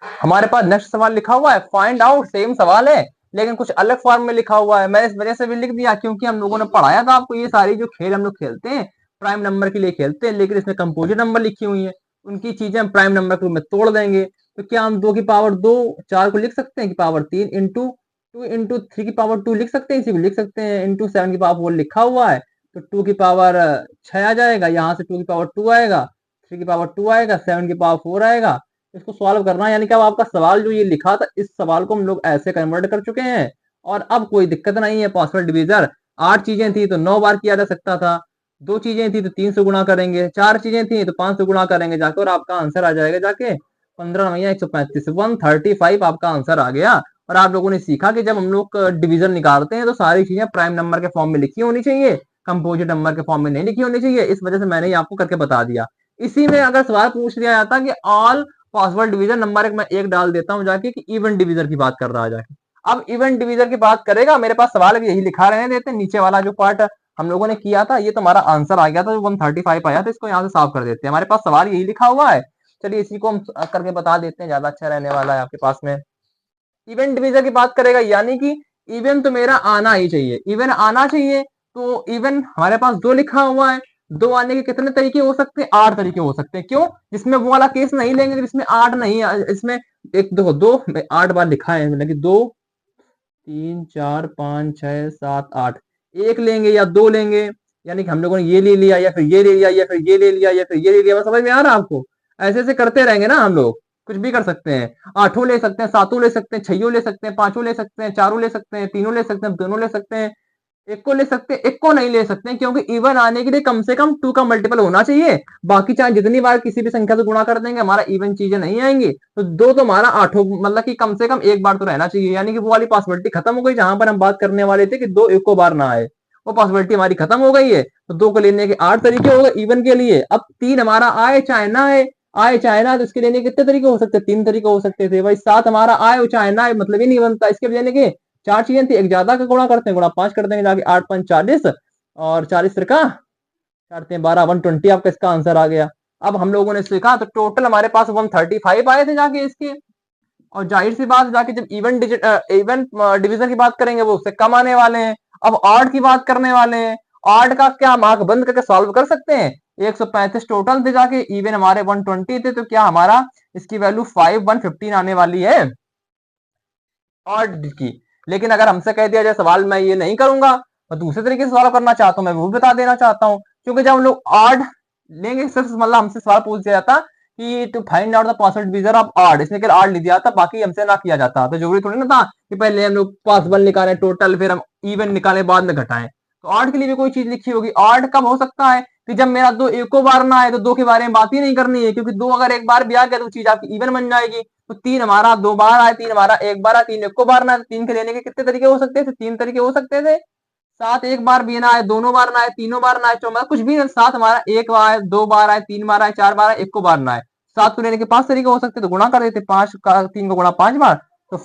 [SPEAKER 1] हमारे पास नेक्स्ट सवाल लिखा हुआ है, फाइंड आउट, सेम सवाल है लेकिन कुछ अलग फॉर्म में लिखा हुआ है। मैं इस वजह से भी लिख दिया क्योंकि हम लोगों ने पढ़ाया था आपको, ये सारी जो खेल हम लोग खेलते हैं प्राइम नंबर के लिए खेलते हैं, लेकिन इसमें कंपोजिट नंबर लिखी हुई है, उनकी चीजें हम प्राइम नंबर के रूप में तोड़ देंगे। तो क्या हम 2 की पावर 2 4 को लिख सकते हैं कि पावर 3 इंटू 2 इंटू 3 की पावर 2 लिख सकते हैं, इसी को लिख सकते हैं, इंटू 7 की पावर 4 लिखा हुआ है, तो 2 की पावर 6 आ जाएगा, यहाँ से 2 की पावर 2 आएगा, 3 की पावर 2 आएगा, 7 की पावर 4 आएगा। इसको सॉल्व करना है, यानी कि अब आपका सवाल जो ये लिखा था, इस सवाल को हम लोग ऐसे कन्वर्ट कर चुके हैं, और अब कोई दिक्कत नहीं है। पासवर्ड डिवीजर 8 चीजें थी तो 9 बार किया जा सकता था, 2 चीजें थी तो 3 से गुणा करेंगे, 4 चीजें थी तो 5 से गुणा करेंगे जाके, और आपका आंसर आ जाएगा जाके 15 मैया 135, 135 आपका आंसर आ गया। और आप लोगों ने सीखा कि जब हम लोग डिवीजन निकालते हैं तो सारी चीजें प्राइम नंबर के फॉर्म में लिखी होनी चाहिए, कंपोजिट नंबर के फॉर्म में नहीं लिखी होनी चाहिए। इस वजह से मैंने आपको करके बता दिया। इसी में अगर सवाल पूछ लिया जाता कि ऑल पासवर्ड डिवीजन नंबर 1, मैं 1 डाल देता हूं जाके कि इवन डिवीजर की बात कर रहा है जाके। अब इवन डिवीजर की बात करेगा, मेरे पास सवाल भी यही लिखा रहने देते, नीचे वाला जो पार्ट हम लोगों ने किया था, ये तो हमारा आंसर आ गया था, जो 135 आया था। इसको यहाँ से साफ कर देते हैं, हमारे पास सवाल यही लिखा हुआ है। चलिए इसी को हम करके बता देते हैं, ज्यादा अच्छा रहने वाला है आपके पास में। इवन डिवीजर की बात करेगा, यानी कि इवन तो मेरा आना ही चाहिए, इवन आना चाहिए। तो इवन हमारे पास 2 लिखा हुआ है, 2 आने के कितने तरीके हो सकते हैं? 8 तरीके हो सकते हैं। क्यों? जिसमें वो वाला केस नहीं लेंगे जिसमें 8 नहीं, इसमें एक देखो 2 8 बार लिखा है, मतलब कि 2 3 4 5 6 7 8, एक लेंगे या 2 लेंगे, यानी कि हम लोगों ने ये ले लिया या फिर ये ले लिया या फिर ये ले लिया या फिर ये ले लिया। बस समझ में आ रहा है आपको? ऐसे ऐसे करते रहेंगे ना हम लोग, कुछ भी कर सकते हैं। 8 ले सकते हैं, 7 ले सकते हैं, 6 ले सकते हैं, 5 ले सकते हैं, 4 ले सकते हैं, 3 ले सकते हैं, 2 ले सकते हैं, 1 को ले सकते हैं, 1 को नहीं ले सकते हैं, क्योंकि इवन आने के लिए कम से कम 2 का मल्टीपल होना चाहिए। बाकी चाहे जितनी बार किसी भी संख्या से गुणा कर देंगे, हमारा इवन चीजें नहीं आएंगी। तो 2 तो हमारा 8, मतलब कि कम से कम 1 बार तो रहना चाहिए, यानी कि वो वाली पॉसिबिलिटी खत्म हो गई जहां पर हम बात करने वाले थे कि 2 एक को बार ना आए, वो पॉसिबिलिटी हमारी खत्म हो गई है। तो 2 को लेने के 8 तरीके हो गए इवन के लिए। अब 3 हमारा आए चाहे ना आए, आए चाहे ना, तो इसके लेने के कितने तरीके हो सकते हैं? 3 तरीके हो सकते थे भाई। 7 हमारा आए चाहे ना आए, मतलब ही नहीं बनता। इसके लेने के 4 चीजें थी, एक ज्यादा का गुणा करते हैं, गुणा 5 कर देंगे जाके, 8 5 40, और 40 का 4 12 120, आपका इसका आंसर आ गया। अब हम लोगों ने सीखा, तो टोटल हमारे पास 135 आए थे जाके इसके। और जाहिर सी बात, जाके जब इवन डिवीजन की बात करेंगे वो उससे कम आने वाले हैं। अब ऑड की बात करने वाले हैं, ऑड का क्या हम आंख बंद करके सॉल्व कर सकते हैं? 135 टोटल थे जाके, इवन हमारे 120 थे, तो क्या हमारा इसकी वैल्यू 5 115 आने वाली है ऑड की। लेकिन अगर हमसे कह दिया जाए सवाल, मैं ये नहीं करूंगा, मैं दूसरे तरीके से सवाल करना चाहता हूं, मैं वो बता देना चाहता हूं। क्योंकि जब हम लोग ऑड लेंगे, सिर्फ मतलब हमसे सवाल पूछ दिया जाता कि to find out the possible divisor of odd, इसमें केवल ऑड लिख दिया था, बाकी हमसे ना किया जाता। तो जरूरी थोड़ी ना था कि पहले हम लोग पॉसिबल निकालें टोटल, फिर हम इवन निकाले बाद में घटाएं। तो ऑड के लिए भी कोई चीज लिखी होगी। ऑड कब हो सकता है? कि जब मेरा 2 एको बार ना आए, तो 2 के बारे में बात ही नहीं करनी है, क्योंकि 2 अगर एक बार भी आ गया तो चीज आपकी इवन बन जाएगी। तो 3 हमारा 2 बार आए, 3 हमारा 1 बार आए, 3 एको बार ना आए, 3 के लेने के कितने तरीके हो सकते थे? 3 तरीके हो सकते थे। 7 एक बार भी ना आए, दोनों बार ना आए, तीनों बार ना आए, मतलब कुछ भी। 7 हमारा 1 बार आए, 2 बार आए, 3 बार आए, 4 बार आए, 1 को बार ना आए। 7 को लेने के 5 तरीके हो सकते, तो गुणा कर देते, 5 का 3 को गुणा 5 बार, तो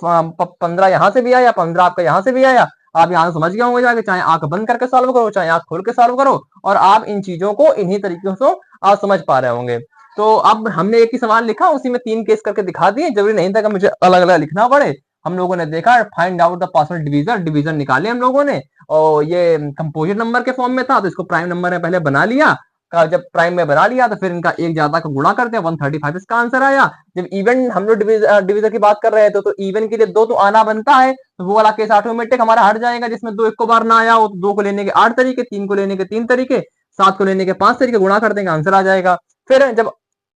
[SPEAKER 1] 15 यहां से भी आया, 15 आपका यहां से भी आया। आप यहां से समझ गए होंगे जाके, चाहे आंख बंद करके सॉल्व करो, चाहे आंख खोल के सॉल्व करो, और आप इन चीजों को इन्हीं तरीकों से आप समझ पा रहे होंगे। तो अब हमने एक ही सवाल लिखा, उसी में 3 केस करके दिखा दिए, जरूरी नहीं था कि मुझे अलग अलग लिखना पड़े। हम लोगों ने देखा, find out the possible divisor, division निकाले हम लोगों ने, और ये कंपोजिट नंबर के फॉर्म में था, तो इसको प्राइम नंबर में पहले बना लिया। जब प्राइम में बना लिया, तो फिर इनका एक ज्यादा का गुणा करते हैं, 135 इसका आंसर आया। जब इवन हम लोग डिवीजर की बात कर रहे थे, तो इवन के लिए 2 तो आना बनता है, तो वो वाला केस ऑटोमेटिक हमारा हट जाएगा, जिसमें 2 एक को बार ना आया हो। तो 2 को लेने के 8 तरीके, 3 को लेने के 3 तरीके, 7 को लेने के 5 तरीके, गुणा कर देंगे, आंसर आ जाएगा। फिर जब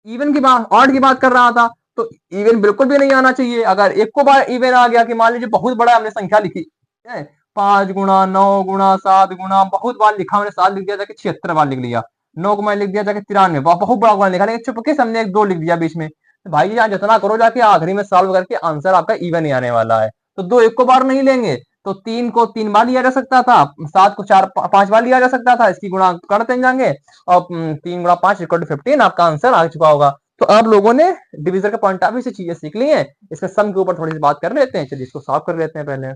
[SPEAKER 1] इवन की बात, ऑड की बात कर रहा था, तो इवन बिल्कुल भी नहीं आना चाहिए। अगर एक को बार इवन आ गया, कि मान लीजिए बहुत बड़ा हमने संख्या लिखी है, 5 गुणा 9 गुणा 7 गुणा, बहुत बार लिखा हमने, 7 लिख दिया जाके 76 बार लिख लिया, 9 को मैं लिख दिया जाके 93, बहुत बड़ा गुणा लिखा, लेकिन चुपके से हमने 1 2 लिख दिया बीच में। तो भाई यहाँ जितना करो जाके आखिरी में सॉल्व करके आंसर आपका इवन ही आने वाला है। तो 2 एक को बार नहीं लेंगे, तो 3 को 3 बार लिया जा सकता था, 7 को 4 5 बार लिया जा सकता था, इसकी गुणा करते जाएंगे, और 3 गुणा 5 इक्वल टू 15, आपका आंसर आ चुका होगा। तो आप लोगों ने डिवीजन का पॉइंट ऑफ व्यू से चीजें सीख ली हैं। इसके सम के ऊपर थोड़ी सी बात कर लेते हैं, चलिए इसको सॉल्व कर लेते हैं। पहले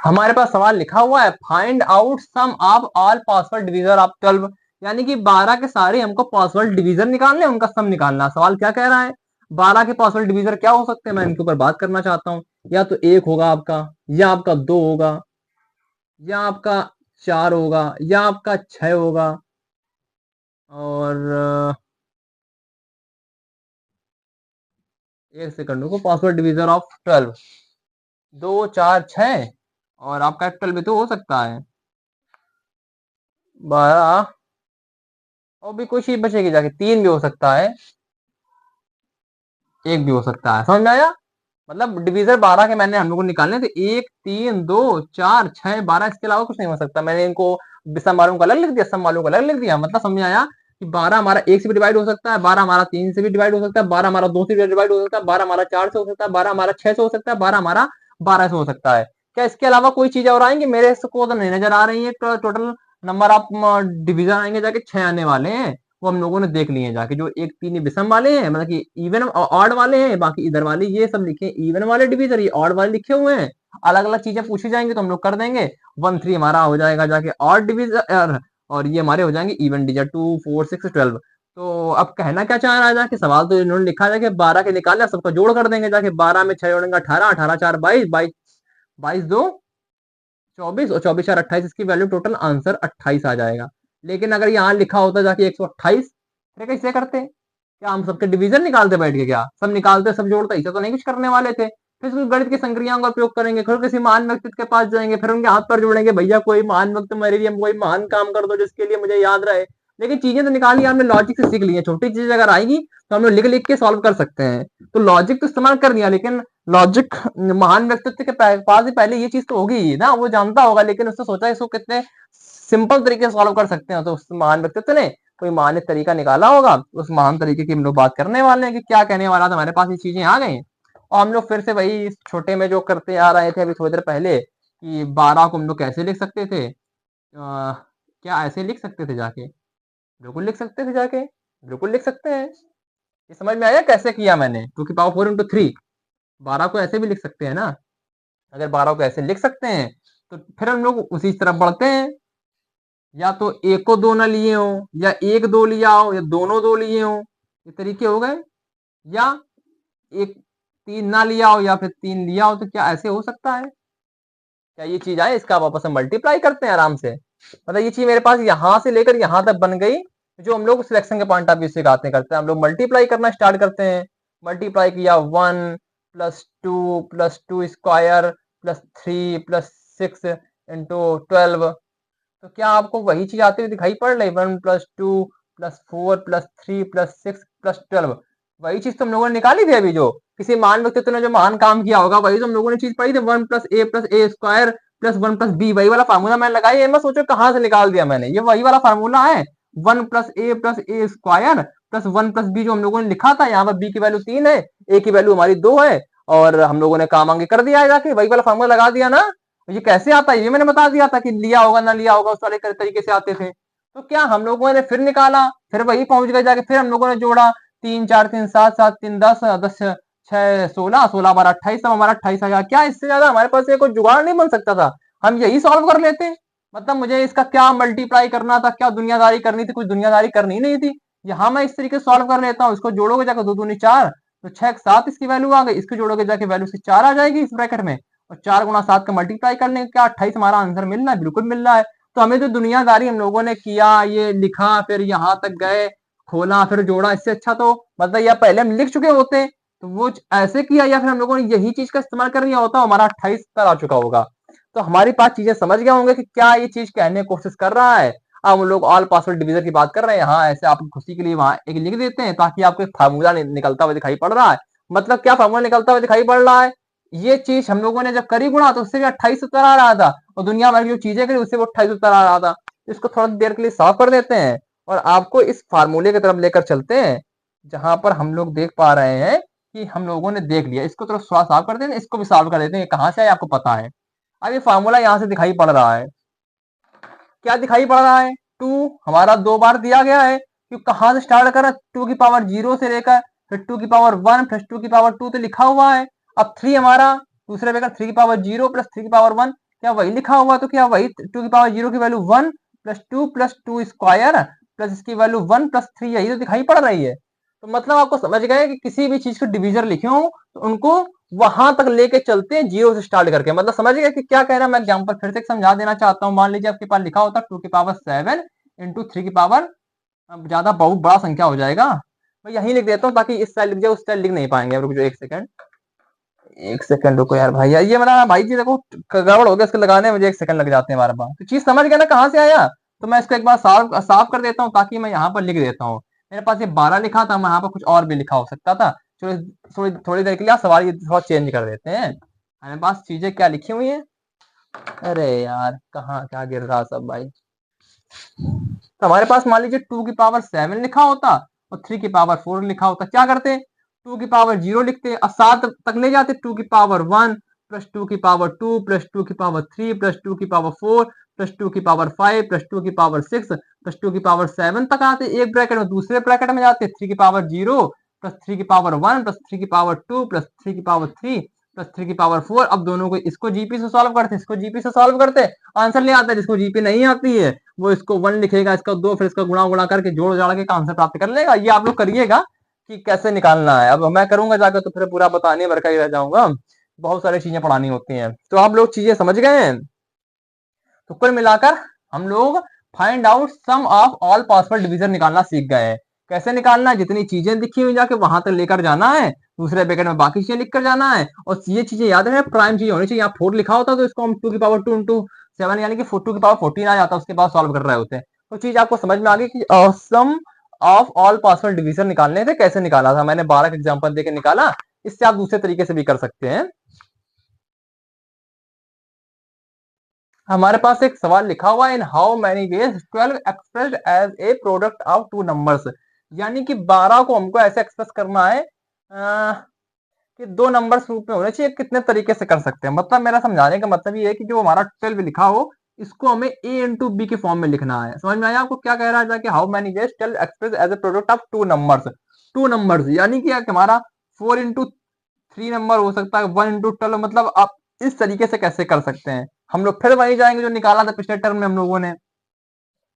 [SPEAKER 1] हमारे पास सवाल लिखा हुआ है, find out sum of all possible divisor of 12, यानी कि 12 के सारे हमको पॉसिबल डिवीजर निकालने, उनका सम निकालना। सवाल क्या कह रहा है? 12 के पॉसिबल डिवीजर क्या हो सकते हैं, मैं इनके ऊपर बात करना चाहता हूँ। या तो 1 होगा आपका, या आपका 2 होगा, या आपका 4 होगा, या आपका 6 होगा, और एक सेकंड को, पॉसिबल डिवीजर ऑफ 12, 2 4 6, और आपका 12 भी तो हो सकता है, 12, और भी कोई चीज बचेगी जाके, 3 भी हो सकता है, 1 भी हो सकता है। समझ में आया? मतलब डिवीजर 12 के मैंने हम लोग को निकालने थे, 1 3 2 4 6 12, इसके अलावा कुछ नहीं हो सकता। मैंने इनको विषम वालों को अलग लिख दिया, सम वालों को अलग लिख दिया। मतलब समझ में आया कि 12 हमारा 1 से भी डिवाइड हो सकता है, 12 हमारा 3 से भी डिवाइड हो सकता है, 12 हमारा 2 से भी डिवाइड हो सकता है, 12 हमारा 4 से हो सकता है, 12 हमारा 6 से हो सकता है, 12 हमारा 12 से हो सकता है। क्या इसके अलावा कोई चीज और आएंगी? मेरे को तो नहीं नजर आ रही है। टोटल नंबर ऑफ डिवीजन आएंगे जाके 6 आने वाले हैं, वो हम लोगों ने देख लिए हैं जाके। जो 1 3 विषम वाले हैं, मतलब कि इवन ऑड वाले हैं, बाकी इधर वाले ये सब लिखे इवन वाले डिवीजन, ये ऑड वाले लिखे हुए हैं। अलग अलग चीजें पूछी जाएंगी तो हम लोग कर देंगे। 1 3 हमारा हो जाएगा जाके ऑड डिविजन, और ये हमारे हो जाएंगे इवन डिजिट 2 4 6 12। तो अब कहना क्या चाह रहा है जाके, सवाल तो इन्होंने लिखा है कि 12 के निकालने, सबका जोड़ कर देंगे जाके। 12 में 6 जोड़ेंगे 18, 18 4 22, 22 2 24 और 24 4 28, इसकी वैल्यू टोटल आंसर 28 आ जाएगा। लेकिन अगर यहाँ लिखा होता जाके 128, फिर कैसे करते? क्या हम सबके डिवीजन निकालते बैठ के? क्या सब निकालते सब जोड़ते? ऐसा तो नहीं कुछ करने वाले थे। फिर उसको गणित की संक्रियाओं का उपयोग करेंगे, फिर किसी महान व्यक्तित्व के पास जाएंगे, फिर उनके हाथ पर जोड़ेंगे, भैया कोई महान व्यक्ति मेरे लिए कोई महान काम कर दो जिसके लिए मुझे याद रहे। लेकिन चीजें तो निकाली हमने, लॉजिक से सीख ली है। छोटी चीज अगर आएगी तो हम लोग लिख लिख के सॉल्व कर सकते हैं। तो लॉजिक तो इस्तेमाल कर लिया, लेकिन लॉजिक महान व्यक्तित्व के पास ही पहले ये चीज तो होगी ही ना, वो जानता होगा। लेकिन उसने सोचा इसको कितने सिंपल तरीके से सॉल्व कर सकते हैं, तो उस महान व्यक्तित्व ने कोई महान तरीका निकाला होगा। उस महान तरीके की हम लोग बात करने वाले हैं कि क्या कहने वाला था। हमारे पास ये चीजें आ गई और हम लोग फिर से वही छोटे में जो करते आ रहे थे अभी थोड़ी देर पहले, कि 12 को हम लोग कैसे लिख सकते थे। क्या ऐसे लिख सकते थे जाके? बिल्कुल लिख सकते थे जाके, बिल्कुल लिख सकते हैं। ये समझ में आया कैसे किया मैंने? 2⁴ × 3, 12 को ऐसे भी लिख सकते हैं ना। अगर 12 को ऐसे लिख सकते हैं तो फिर हम लोग उसी तरफ बढ़ते हैं। या तो एक को 2 ना लिए हो, या 1 2 लिया हो, या दोनों 2 लिए हो, ये तरीके हो गए। या एक 3 ना लिया हो या फिर 3 लिया हो, तो क्या ऐसे हो सकता है? क्या ये चीज आए? इसका वापस हम मल्टीप्लाई करते हैं आराम से। मतलब ये चीज मेरे पास यहां से लेकर यहां तक बन गई, जो हम लोग सिलेक्शन के पॉइंट ऑफ व्यू से करते हैं। हम लोग मल्टीप्लाई करना स्टार्ट करते हैं। मल्टीप्लाई किया 1 + 2 स्क्वायर +3 +6 × 12। तो क्या आपको वही चीज आती हुई दिखाई पड़ रही? 1 + 2 + 4 + 3 + 6 + 12, वही चीज तो हम लोगों ने निकाली थी अभी, जो किसी महान व्यक्तित्व ने जो महान काम किया होगा, वही तो हम लोगों ने चीज पढ़ी थी। 1 + a + a² + 1 + b, वही वाला फार्मूला मैंने लगाई है। मैं सोचो कहाँ से निकाल दिया मैंने, ये वही वाला फार्मूला है। 1 + a + a² + 1 + b, जो हम लोगों ने लिखा था। यहाँ पर b की वैल्यू 3 है, a की वैल्यू हमारी 2 है, और हम लोगों ने काम आगे कर दिया है जाके, वही वाला फार्मूला लगा दिया ना। ये कैसे आता है ये मैंने बता दिया था कि लिया होगा ना लिया होगा, उस वाले तरीके से आते थे। तो क्या हम लोगों ने फिर निकाला, फिर वही पहुंच गए जाके, फिर हम लोगों ने जोड़ा 3 4 3 7 7 3 10 10 6 16 16 12 28, तब हमारा 28 आ गया। क्या इससे ज्यादा हमारे पास कोई जुगाड़ नहीं बन सकता था? हम यही सॉल्व कर लेते। मतलब मुझे इसका क्या मल्टीप्लाई करना था, क्या दुनियादारी करनी थी? कुछ दुनियादारी करनी नहीं थी। यहाँ मैं इस तरीके से सॉल्व कर लेता हूँ। इसको जोड़ोगे जाकर 2 दूनी 4, तो 6 7 इसकी वैल्यू आ गई। इसको जोड़ोगे जाके वैल्यू इसकी 4 आ जाएगी इस ब्रैकेट में, और 4 × 7 का मल्टीप्लाई करने का क्या 28 हमारा आंसर मिल रहा है? बिल्कुल मिल रहा है। तो हमें जो दुनियादारी हम लोगों ने किया, ये लिखा, फिर यहाँ तक गए, खोला, फिर जोड़ा, इससे अच्छा तो मतलब या पहले हम लिख चुके होते तो वो ऐसे किया, या फिर हम लोगों ने यही चीज का इस्तेमाल कर लिया होता, हमारा 28 पर आ चुका होगा। तो हमारी पास चीजें समझ गए होंगे कि क्या ये चीज कहने की कोशिश कर रहा है। अब हम लोग ऑल पासवर्ड डिवीजन की बात कर रहे हैं। हाँ, ऐसे आप खुशी के लिए वहां एक लिख देते हैं ताकि आपको एक फार्मूला निकलता हुआ दिखाई पड़ रहा है। मतलब क्या फार्मूला निकलता हुआ दिखाई पड़ रहा है? ये चीज हम लोगों ने जब करी गुणा तो उससे भी 28 उत्तर आ रहा था, और दुनिया भर की जो चीजें करी उससे वो 28 उत्तर आ रहा था। इसको थोड़ा देर के लिए साफ कर देते हैं और आपको इस फार्मूले की तरफ लेकर चलते हैं, जहां पर हम लोग देख पा रहे हैं कि हम लोगों ने देख लिया। इसको थोड़ा साफ कर देते हैं, इसको भी साफ कर देते हैं। कहां से आए आपको पता है। अब ये फार्मूला यहाँ से दिखाई पड़ रहा है। क्या दिखाई पड़ रहा है? 2 हमारा 2 बार दिया गया है, कि कहां से स्टार्ट कर 2⁻0 से लेकर फिर 2⁻1 + 2⁻2 तो लिखा हुआ है। अब 3 हमारा दूसरे ब्रैकेट 3⁻0 + 3⁻1, क्या वही लिखा हुआ? तो क्या वही 2⁻0 की वैल्यू 1 + 2 + 2 स्क्वायर प्लस इसकी वैल्यू 1 + 3, यही तो दिखाई पड़ रही है। तो मतलब आपको समझ गए कि किसी भी चीज को डिवीजर लिखे हो तो उनको वहां तक लेके चलते हैं 0 से स्टार्ट करके। मतलब समझ गए कि क्या कह रहा है। मैं एग्जांपल फिर से समझा देना चाहता हूँ। मान लीजिए आपके पास लिखा होता 2⁻7 × 3⁻, अब ज्यादा बहुत बड़ा संख्या हो जाएगा, मैं यहीं लिख देता हूँ ताकि इस साइड लिख जाए, उस साइड लिख नहीं पाएंगे। रुक जाओ 1 सेकंड, 1 सेकंड रुको यार भाई। ये मतलब भाई जी देखो गड़बड़ हो गया, इसको लगाने में मुझे 1 सेकंड लग जाते हैं बार बार। तो चीज समझ गया ना कहाँ से आया। तो मैं इसको एक बार साफ कर देता हूँ ताकि मैं यहाँ पर लिख देता हूँ। मेरे पास ये 12 लिखा था, मैं यहाँ पर कुछ और भी लिखा हो सकता था। चलो थोड़ी थोड़ी देर के लिए सवाल ये थोड़ा चेंज कर देते हैं। हमारे पास चीजें क्या लिखी हुई है। अरे यार कहाँ क्या गिर रहा सब भाई। तो हमारे पास मान लीजिए 2⁻7 लिखा होता और 3⁻4 लिखा होता, क्या करते? 2⁻0 लिखते और 7 तक ले जाते। 2⁻1 + 2⁻2 + 2⁻3 + 2⁻4 + 2⁻5 + 2⁻6 + 2⁻7 तक आते। एक ब्रैकेट में दूसरे ब्रैकेट में जाते 3⁻0 + 3⁻1 + 3⁻2 + 3⁻3 प्लस 3 की पावर 4। अब दोनों को इसको जीपी से सॉल्व करते, इसको जीपी से सॉल्व करते, आंसर ले आता है। जिसको जीपी नहीं आती है वो इसको 1 लिखेगा, इसका 2, फिर इसका गुणा गुणा करके जोड़ जाड़ के आंसर प्राप्त कर लेगा। ये आप लोग करिएगा कि कैसे निकालना है। अब मैं करूंगा जाकर तो फिर पूरा बताने भर का ही रह जाऊंगा, बहुत सारी चीजें पढ़ानी होती हैं। तो आप लोग चीजें समझ गए हैं। तो कुल मिलाकर हम लोग find out sum of all possible division निकालना सीख गए हैं। कैसे निकालना है, जितनी चीजें दिखी हुई जाके वहां तक लेकर जाना है, दूसरे ब्रैकेट में बाकी चीजें लिख कर जाना है। और ये चीजें याद रहे, प्राइम चीज होनी चाहिए। यहाँ 4 लिखा होता तो इसको हम 2 की पावर 2 इंटू 7 यानी कि 2 की पावर 14 आ जाता, उसके बाद सॉल्व कर रहे होते हैं। तो चीज आपको समझ में आ गई कि सम ऑफ ऑल पॉसिबल डिवीजन निकालने थे, कैसे निकाला था। मैंने 12 का एग्जाम्पल देकर निकाला, इससे आप दूसरे तरीके से भी कर सकते हैं। हमारे पास एक सवाल लिखा हुआ है, in how many ways 12 expressed as a product of 2 numbers. यानी कि 12 को हमको ऐसे एक्सप्रेस करना है कि 2 नंबर्स रूप में होने चाहिए। कितने तरीके से कर सकते हैं, मतलब मेरा समझाने का मतलब ये है कि जो हमारा 12 लिखा हो इसको हमें a इंटू बी के फॉर्म में लिखना है। समझ में आया आपको क्या कह रहा है कि how many ways 12 express as a product of 2 numbers. 2 numbers यानी कि हमारा 4 इंटू 3 नंबर हो सकता है, 1 इंटू 12, मतलब आप इस तरीके से कैसे कर सकते हैं। हम लोग फिर वही जाएंगे जो निकाला था पिछले टर्म में हम लोगों ने।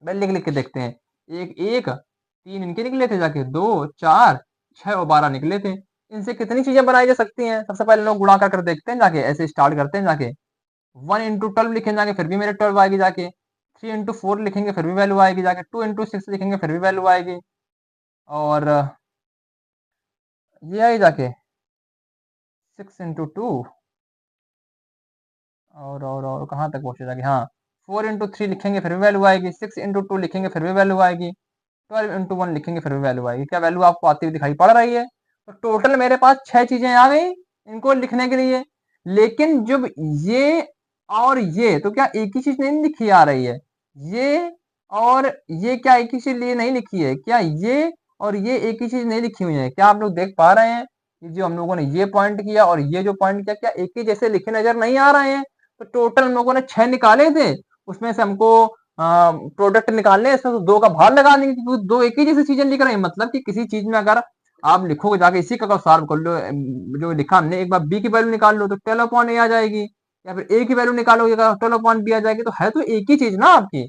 [SPEAKER 1] लिख लिख के देखते हैं, एक एक 3 इनके निकले थे, जाके 2 4 6 और 12 निकले थे। इनसे कितनी चीजें बनाई जा सकती हैं। सबसे पहले लोग गुणा कर देखते हैं, जाके ऐसे स्टार्ट करते हैं। जाके 1 इंटू 12 लिखेंगे, जाके फिर भी मेरे 12 आएगी। जाके 3 इंटू 4 लिखेंगे, फिर भी वैल्यू आएगी। जाके 2 इंटू 6 लिखेंगे, फिर भी वैल्यू आएगी। और ये आई जाके 6 इंटू 2 और कहाँ तक पहुंचे जाके, हाँ 4 इंटू 3 लिखेंगे, फिर भी वैल्यू आएगी। 6 इंटू 2 लिखेंगे, फिर भी वैल्यू आएगी। 12 इंटू 1 लिखेंगे, फिर भी वैल्यू आएगी। क्या वैल्यू आपको आती हुई दिखाई पड़ रही है। तो टोटल मेरे पास 6 चीजें आ गई इनको लिखने के लिए। लेकिन जब ये और ये, तो क्या एक ही चीज नहीं लिखी आ रही है। ये और ये क्या एक ही चीज लिए नहीं लिखी है। क्या ये और ये एक ही चीज नहीं लिखी हुई है। क्या आप लोग देख पा रहे हैं कि जो हम लोगों ने ये पॉइंट किया और ये जो पॉइंट किया, क्या एक ही जैसे लिखे नजर नहीं आ रहे हैं। तो टोटल हम लोगों ने 6 निकाले थे, उसमें से हमको प्रोडक्ट निकालने, इसमें तो 2 का भार लगा देंगे क्योंकि 2 एक ही जैसी चीजें लिख रहे हैं। मतलब कि किसी चीज में अगर आप लिखोगे, जाके इसी का अगर सॉल्व कर लो, जो लिखा हमने, एक बार बी की वैल्यू निकाल लो तो 12 अपॉन ए आ जाएगी, या फिर ए की वैल्यू निकालोगे तो 12 अपॉन बी आ जाएगी। तो है तो एक ही चीज ना आपकी,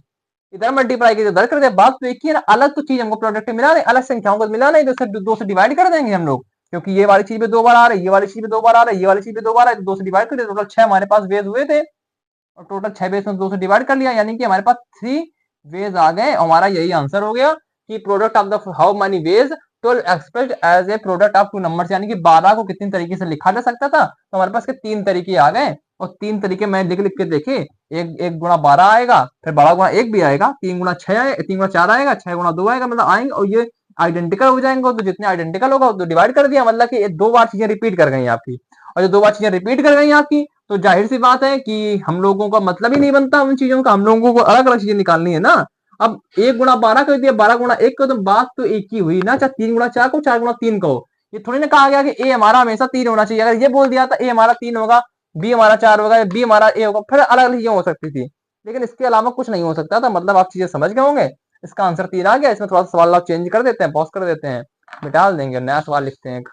[SPEAKER 1] इधर मल्टीप्लाई की इधर कर दे, बात तो एक ही है ना। अलग तो चीज हमको प्रोडक्ट मिला नहीं, अलग संख्याओं को मिला नहीं, तो 2 से डिवाइड कर देंगे हम लोग, क्योंकि ये वाली चीज भी 2 बार आ रही है, ये वाली चीज भी 2 बार आ रही है, ये वाली चीज भी 2 बार आ रही है, 2 से डिवाइड कर दे। टोटल 6 हमारे पास वेज हुए थे, और टोटल 6 बेस में 2 से डिवाइड कर लिया, यानी कि हमारे पास 3 वेज आ गए। हमारा यही आंसर हो गया कि product of the how many ways 12 expressed as a product of 2 numbers, यानी कि 12 को कितनी तरीके से लिखा जा सकता था। तो हमारे पास के 3 तरीके आ गए, और 3 तरीके मैं लिख लिख के देखे। एक एक गुणा 12 आएगा, फिर 12 गुणा 1 भी आएगा, 3 गुणा 6 आएगा, 3 गुणा 4 आएगा, 6 गुणा 2 आएगा, मतलब आएंगे। और ये आइडेंटिकल हो जाएंगे, तो जितने आइडेंटिकल होगा तो डिवाइड कर दिया, मतलब कि 2 बार चीजें रिपीट कर गई आपकी। और जो 2 बार चीजें रिपीट कर गई आपकी, तो जाहिर सी बात है कि हम लोगों का मतलब ही नहीं बनता उन चीजों का। हम लोगों को अलग अलग चीजें निकालनी है ना। अब 1 गुणा 12 कर दिया, 12 गुणा 1 को, तो बात तो एक ही हुई ना। चाहे 3 गुणा 4 को, 4 गुणा 3 को। ये थोड़ी ना कहा गया कि ए हमारा हमेशा 3 होना चाहिए। अगर ये बोल दिया था ए हमारा 3 होगा, बी हमारा 4 होगा, बी हमारा ए होगा, फिर अलग अलग चीजें हो सकती थी। लेकिन इसके अलावा कुछ नहीं हो सकता था। मतलब आप चीजें समझ गए होंगे। इसका आंसर 3 आ गया। इसमें थोड़ा सा सवाल आप चेंज कर देते हैं, पॉज कर देते हैं, मिटा देंगे, नया सवाल लिखते हैं।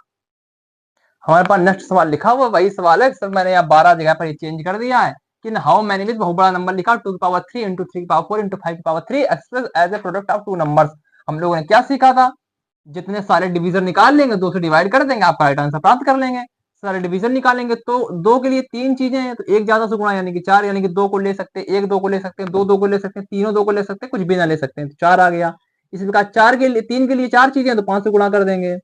[SPEAKER 1] हमारे पास नेक्स्ट सवाल लिखा हुआ वही सवाल है, सिर्फ मैंने यहाँ 12 जगह पर चेंज कर दिया है कि हाउ मैनी विद बहुत बड़ा नंबर लिखा 2 की पावर 3 इंटू 3 की पावर 4 इंटू 5 की power 3 express as a product of 2 numbers. हम लोगों ने क्या सीखा था, जितने सारे डिवीजन निकाल लेंगे, 2 से डिवाइड कर देंगे, आपका राइट आंसर प्राप्त कर लेंगे। सारे डिवीजन निकालेंगे तो 2 के लिए 3 चीजें हैं, तो एक ज्यादा से गुणा यानी कि 4, यानी कि 2 को ले सकते हैं, 1 2 को ले सकते हैं, 2 2 को ले सकते हैं, तीनों 2 को ले सकते हैं, कुछ भी ना ले सकते हैं, तो 4 आ गया। इसी प्रकार 4 के लिए 3 के लिए 4 चीजें, तो 5 से गुणा कर देंगे।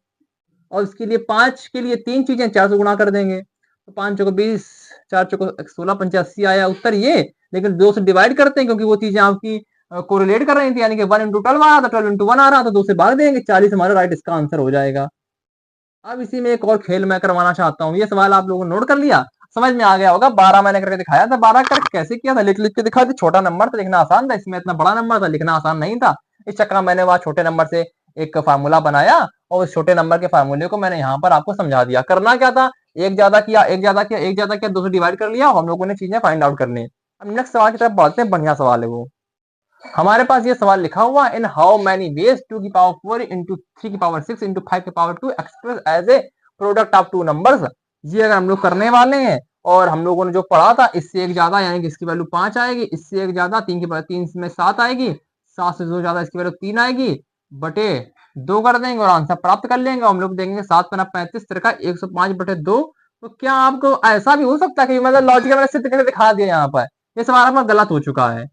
[SPEAKER 1] और इसके लिए 5 के लिए 3 चीजें, 4 से गुणा कर देंगे, तो 5 चौको 20, 4 चौको 16, 85 आया उत्तर ये। लेकिन 2 से डिवाइड करते हैं क्योंकि वो चीजें आपकी कोरिलेट कर रही थी, यानी कि 1 इंटू 12 आ रहा था, 12 इंटू 1 आ रहा था, 2 से भाग देंगे, 40 हमारा राइट इसका आंसर हो जाएगा। अब इसी में एक और खेल मैं करवाना चाहता हूँ। ये सवाल आप लोगों ने नोट कर लिया, समझ में आ गया होगा। 12 मैंने करके दिखाया था, 12 करके कैसे किया था, लिख लिख के दिखा था। छोटा नंबर था, लिखना आसान था, इसमें इतना बड़ा नंबर था, लिखना आसान नहीं था। इस चक्कर में मैंने वहां छोटे नंबर से एक फार्मूला बनाया, और उस छोटे नंबर के फार्मूले को मैंने यहाँ पर आपको समझा दिया। करना क्या था, एक ज्यादा किया, एक ज्यादा किया, एक ज्यादा किया, 2 से डिवाइड कर लिया, हम लोगों ने चीजें फाइंड आउट करनी। अब नेक्स्ट सवाल की तरफ बढ़ते हैं, बढ़िया सवाल है वो। हमारे पास ये सवाल लिखा हुआ, इन हाउ मैनी वेज 2 की पावर 4 इंटू 3 की पावर 6 इंटू 5 की power 2 express as a product of 2 numbers. ये अगर हम लोग करने वाले हैं और हम लोगों ने जो पढ़ा था इससे एक ज्यादा यानी कि इसकी वैल्यू 5 आएगी, इससे एक ज्यादा 3 की 3 में 7 आएगी, 7 से 2 ज्यादा इसकी वैल्यू 3 आएगी, बटे 2 कर देंगे और आंसर प्राप्त कर लेंगे। हम लोग देंगे 7 पन्ना 35 तिरका 105 बटे 2। तो क्या आपको ऐसा भी हो सकता है कि मतलब लॉजिक मैंने सिद्ध करके दिखा दिया यहाँ पर, ये सवाल आपका गलत हो चुका है।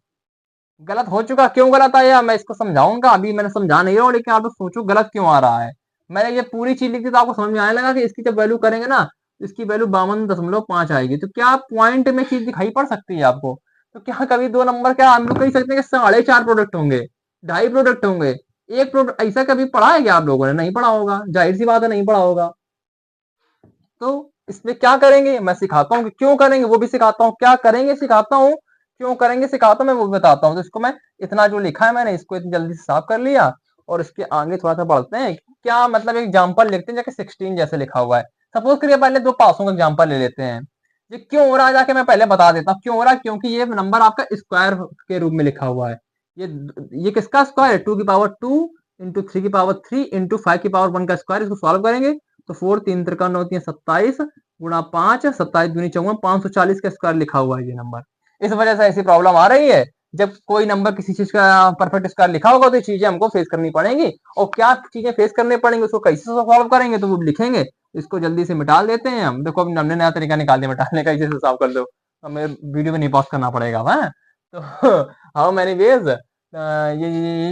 [SPEAKER 1] गलत हो चुका, क्यों गलत आया मैं इसको समझाऊंगा, अभी मैंने समझा नहीं रहा हूँ, लेकिन आप लोग सोचो गलत क्यों आ रहा है। मैंने ये पूरी चीज लिखी तो आपको समझ में आने लगा कि इसकी जब वैल्यू करेंगे ना, इसकी वैल्यू 52.5 आएगी। तो क्या पॉइंट में चीज दिखाई पड़ सकती है आपको? तो क्या कभी दो नंबर, क्या हम लोग कह सकते हैं कि 4.5 प्रोडक्ट होंगे, 2.5 प्रोडक्ट होंगे, एक प्रोडक्ट, ऐसा कभी पढ़ा है क्या आप लोगों ने? नहीं पढ़ा होगा, जाहिर सी बात है नहीं पढ़ा होगा। तो इसमें क्या करेंगे मैं सिखाता हूँ, कि क्यों करेंगे वो भी सिखाता हूँ, क्या करेंगे सिखाता हूँ, क्यों करेंगे सिखाता हूँ मैं वो भी बताता हूँ। तो इसको मैं इतना जो लिखा है मैंने इसको इतनी जल्दी से साफ कर लिया, और इसके आगे थोड़ा सा बढ़ते हैं। क्या मतलब एग्जाम्पल लिखते हैं जाके 16 जैसे लिखा हुआ है। सपोज करिए पहले दो पासों का एग्जाम्पल ले लेते हैं। ये क्यों हो रहा है जाके मैं पहले बता देता हूँ क्यों हो रहा है, क्योंकि ये नंबर आपका स्क्वायर के रूप में लिखा हुआ है। ये ये किसका स्क्वायर है? 2 की पावर 2 इंटू 3 की पावर 3 इंटू 5 की पावर 1 का स्क्वायर। इसको सॉल्व करेंगे तो 4 3 त्रिका 9 3 27 गुणा 5 27 दूनी 54 540 का स्क्वायर लिखा हुआ है ये नंबर। इस वजह से ऐसी प्रॉब्लम आ रही है, जब कोई नंबर किसी चीज का परफेक्ट स्क्वायर लिखा होगा तो ये चीजें हमको फेस करनी पड़ेंगी। और क्या चीजें फेस करनी पड़ेंगी उसको कैसे सॉल्व करेंगे तो वो लिखेंगे। इसको जल्दी से मिटा देते हैं हम। देखो अभी हमने नया तरीका निकाल दिया मिटाने का, इसे सॉल्व कर दो, हमें वीडियो में नहीं पॉज करना पड़ेगा। हाँ तो हाउ मेनी वेज,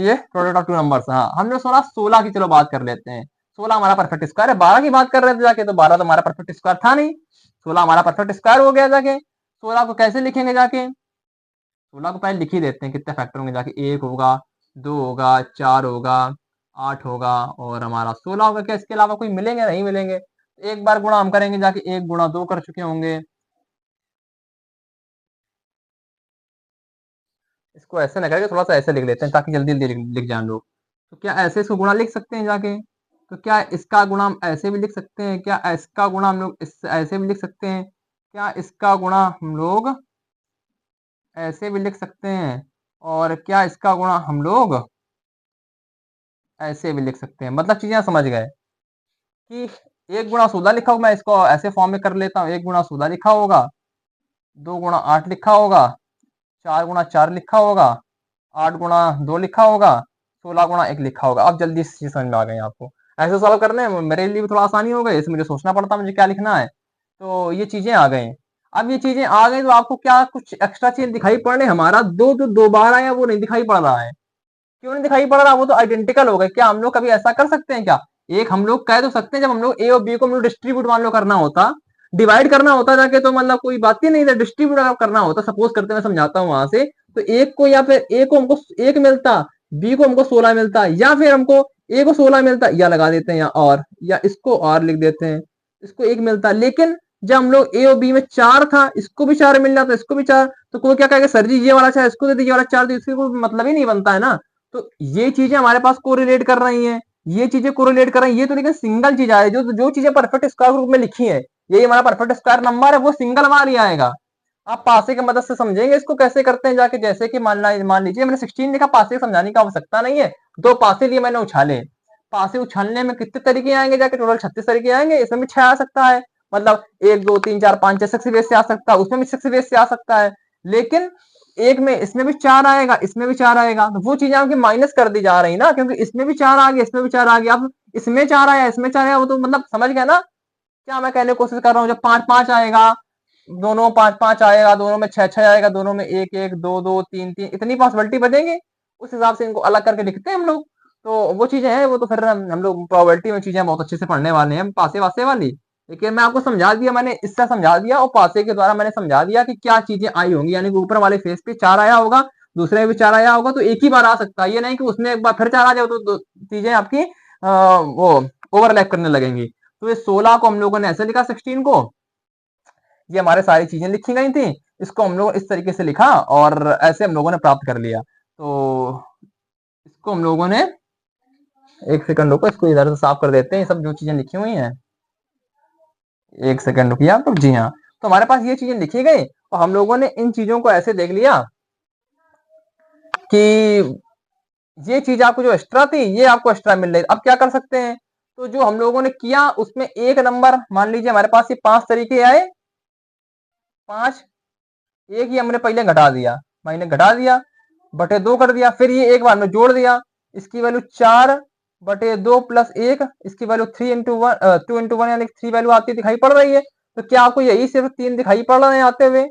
[SPEAKER 1] ये प्रोडक्ट ऑफ टू नंबर्स। हाँ हम लोग 16 की चलो बात कर लेते हैं। 16 हमारा परफेक्ट स्क्वायर है, 12 की बात कर रहे थे जाके, तो 12 तो हमारा परफेक्ट स्क्वायर था नहीं, 16 हमारा परफेक्ट स्क्वायर हो गया जाके। 16 को कैसे लिखेंगे जाके, 16 को पहले लिख ही देते हैं, कितने फैक्टर होंगे जाके, 1 होगा, 2 होगा, 4 होगा, 8 होगा और हमारा 16 होगा। क्या इसके अलावा कोई मिलेंगे? नहीं मिलेंगे। एक बार गुणा हम करेंगे जाके, 1 गुणा 2 कर चुके होंगे। इसको ऐसे ना करके थोड़ा सा ऐसे लिख लेते हैं ताकि जल्दी जल्दी लिख जाए लोग। तो क्या ऐसे इसको गुणा लिख सकते हैं जाके? तो क्या इसका गुणा हम ऐसे भी लिख सकते हैं? क्या इसका गुणा हम लोग इस ऐसे भी लिख सकते हैं? क्या इसका गुणा हम लोग ऐसे भी लिख सकते हैं? और क्या इसका गुणा हम लोग ऐसे भी लिख सकते हैं? मतलब चीजें समझ गए कि 1 गुणा 16 लिखा होगा, मैं इसको ऐसे फॉर्म में कर लेता हूँ। 1 गुणा 16 लिखा होगा, 2 गुणा 8 लिखा होगा, 4 गुणा 4 लिखा होगा, 8 गुणा 2 लिखा होगा, 16 गुणा 1 लिखा होगा। अब जल्दी से समझ में आ गई आपको। ऐसे सॉल्व करने में मेरे लिए भी थोड़ा आसानी हो गई, इसमें मुझे सोचना पड़ता मुझे क्या लिखना है। तो ये चीजें आ गई। अब ये चीजें आ गई तो आपको क्या कुछ एक्स्ट्रा चीज दिखाई पड़ रही? हमारा दो जो दो बार आया वो नहीं दिखाई पड़ रहा है। क्यों नहीं दिखाई पड़ रहा? वो तो आइडेंटिकल हो गए। क्या हम लोग कभी ऐसा कर सकते हैं क्या? एक हम लोग कह तो सकते हैं, जब हम लोग ए और बी को हम लोग डिस्ट्रीब्यूट मान लो करना होता, डिवाइड करना होता जाके, तो मतलब कोई बात ही नहीं था। डिस्ट्रीब्यूट अगर करना होता, सपोज करते मैं समझाता हूँ वहां से, तो एक को या फिर ए को हमको 1 मिलता, बी को हमको 16 मिलता, या फिर हमको ए को 16 मिलता, या लगा देते हैं या और, या इसको और लिख देते हैं, इसको 1 मिलता। लेकिन जब हम लोग ए और बी में 4 था, इसको भी 4 मिल जाता, इसको भी 4, तो कोई क्या कहेगा सर जी ये वाला 4 इसको दे दीजिए, वाला 4, तो इसके कोई मतलब ही नहीं बनता है ना। तो ये चीजें हमारे पास कोरिलेट कर रही हैं, ये चीजें कोरिलेट कर रही हैं। ये तो लेकिन सिंगल चीज आए, जो चीजें परफेक्ट स्क्वायर ग्रुप में लिखी है, यही हमारा परफेक्ट स्क्वायर नंबर है, वो सिंगल बार ही आएगा। आप पासे की मदद से समझेंगे इसको कैसे करते हैं जाके। जैसे कि मान लीजिए मैंने 16 लिखा, पासे समझाने की आवश्यकता नहीं है। 2 पासे लिए मैंने उछाले, पासे उछालने में कितने तरीके आएंगे जाके? टोटल 36 तरीके आएंगे। इसमें भी 6 आ सकता है, मतलब 1 2 3 4 5 6 बेस से आ सकता है, उसमें भी 6 बेस से आ सकता है। लेकिन एक में इसमें भी 4 आएगा, इसमें भी 4 आएगा, तो वो चीजें आपकी माइनस कर दी जा रही ना, क्योंकि इसमें भी 4 आ गया, इसमें भी 4 आ गया। अब इसमें 4 आया, इसमें 4 आया, वो तो मतलब समझ गया ना क्या मैं कहने की कोशिश कर रहा हूँ। जब 5 5 आएगा, दोनों 5 5 आएगा, दोनों में 6 6 आएगा, दोनों में 1 1 2 2 3 3, इतनी पॉसिबिलिटी बचेंगे। उस हिसाब से इनको अलग करके लिखते हैं हम लोग। तो वो चीजें हैं, वो तो फिर हम लोग प्रोबेबिलिटी में चीजें बहुत अच्छे से पढ़ने वाले हैं, पासे वासे वाली। लेकिन मैं आपको समझा दिया, मैंने इससे समझा दिया और पासे के द्वारा मैंने समझा दिया कि क्या चीजें आई होंगी। यानी कि ऊपर वाले फेस पे 4 आया होगा, दूसरे में भी 4 आया होगा, तो एक ही बार आ सकता है। ये नहीं कि उसमें एक बार फिर 4 आ जाए तो चीजें आपकी वो ओवरलैप करने लगेंगी। तो ये 16 को हम लोगों ने ऐसे लिखा, 16 को, ये हमारे सारी चीजें लिखी गई थी, इसको हम लोग इस तरीके से लिखा और ऐसे हम लोगों ने प्राप्त कर लिया। तो इसको हम लोगों ने, एक सेकंड रुको, इसको इधर से साफ कर देते हैं, सब जो चीजें लिखी हुई हैं। एक सेकंड रुकिए आप लोग। जी हाँ, तो हमारे पास ये चीजें लिखी गई और हम लोगों ने इन चीजों को ऐसे देख लिया कि ये चीज आपको जो एक्स्ट्रा थी ये आपको एक्स्ट्रा मिल रही। अब क्या कर सकते हैं? तो जो हम लोगों ने किया उसमें एक नंबर, मान लीजिए हमारे पास ये 5 तरीके आए, 5, एक ही हमने पहले घटा दिया, मैंने घटा दिया, बटे 2 कर दिया, फिर ये एक बार में जोड़ दिया, इसकी वैल्यू 4 बटे 2 प्लस 1, इसकी वैल्यू 3 इंटू 1, 2 इंटू 1 यानी 3 वैल्यू आती दिखाई पड़ रही है। तो क्या आपको यही सिर्फ 3 दिखाई पड़ रहे हैं आते हुए,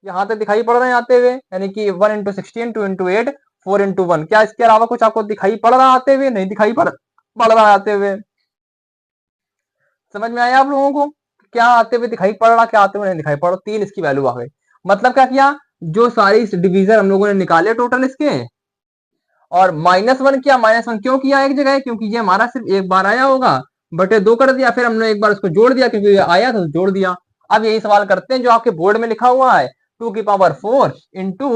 [SPEAKER 1] यहाँ तक दिखाई पड़ रहे हैं आते हुए, यानी कि 1 इंटू 16, 2 इंटू 8, 4 इंटू 1, क्या इसके अलावा कुछ आपको दिखाई पड़ रहा है आते हुए? नहीं दिखाई पड़ रहा है आते हुए। समझ में आया आप लोगों को? क्या आते हुए दिखाई पड़ रहा, क्या आते हुए नहीं दिखाई पड़ रहा? 3 इसकी वैल्यू आ गई। मतलब क्या किया, जो सारी डिवीजन हम लोगों ने निकाले टोटल इसके, और -1 किया। -1 क्यों किया एक जगह? क्योंकि ये हमारा सिर्फ एक बार आया होगा, बटे 2 कर दिया, फिर हमने एक बार उसको जोड़ दिया क्योंकि ये आया था तो जोड़ दिया। अब यही सवाल करते हैं जो आपके बोर्ड में लिखा हुआ है, 2 की पावर 4 इंटू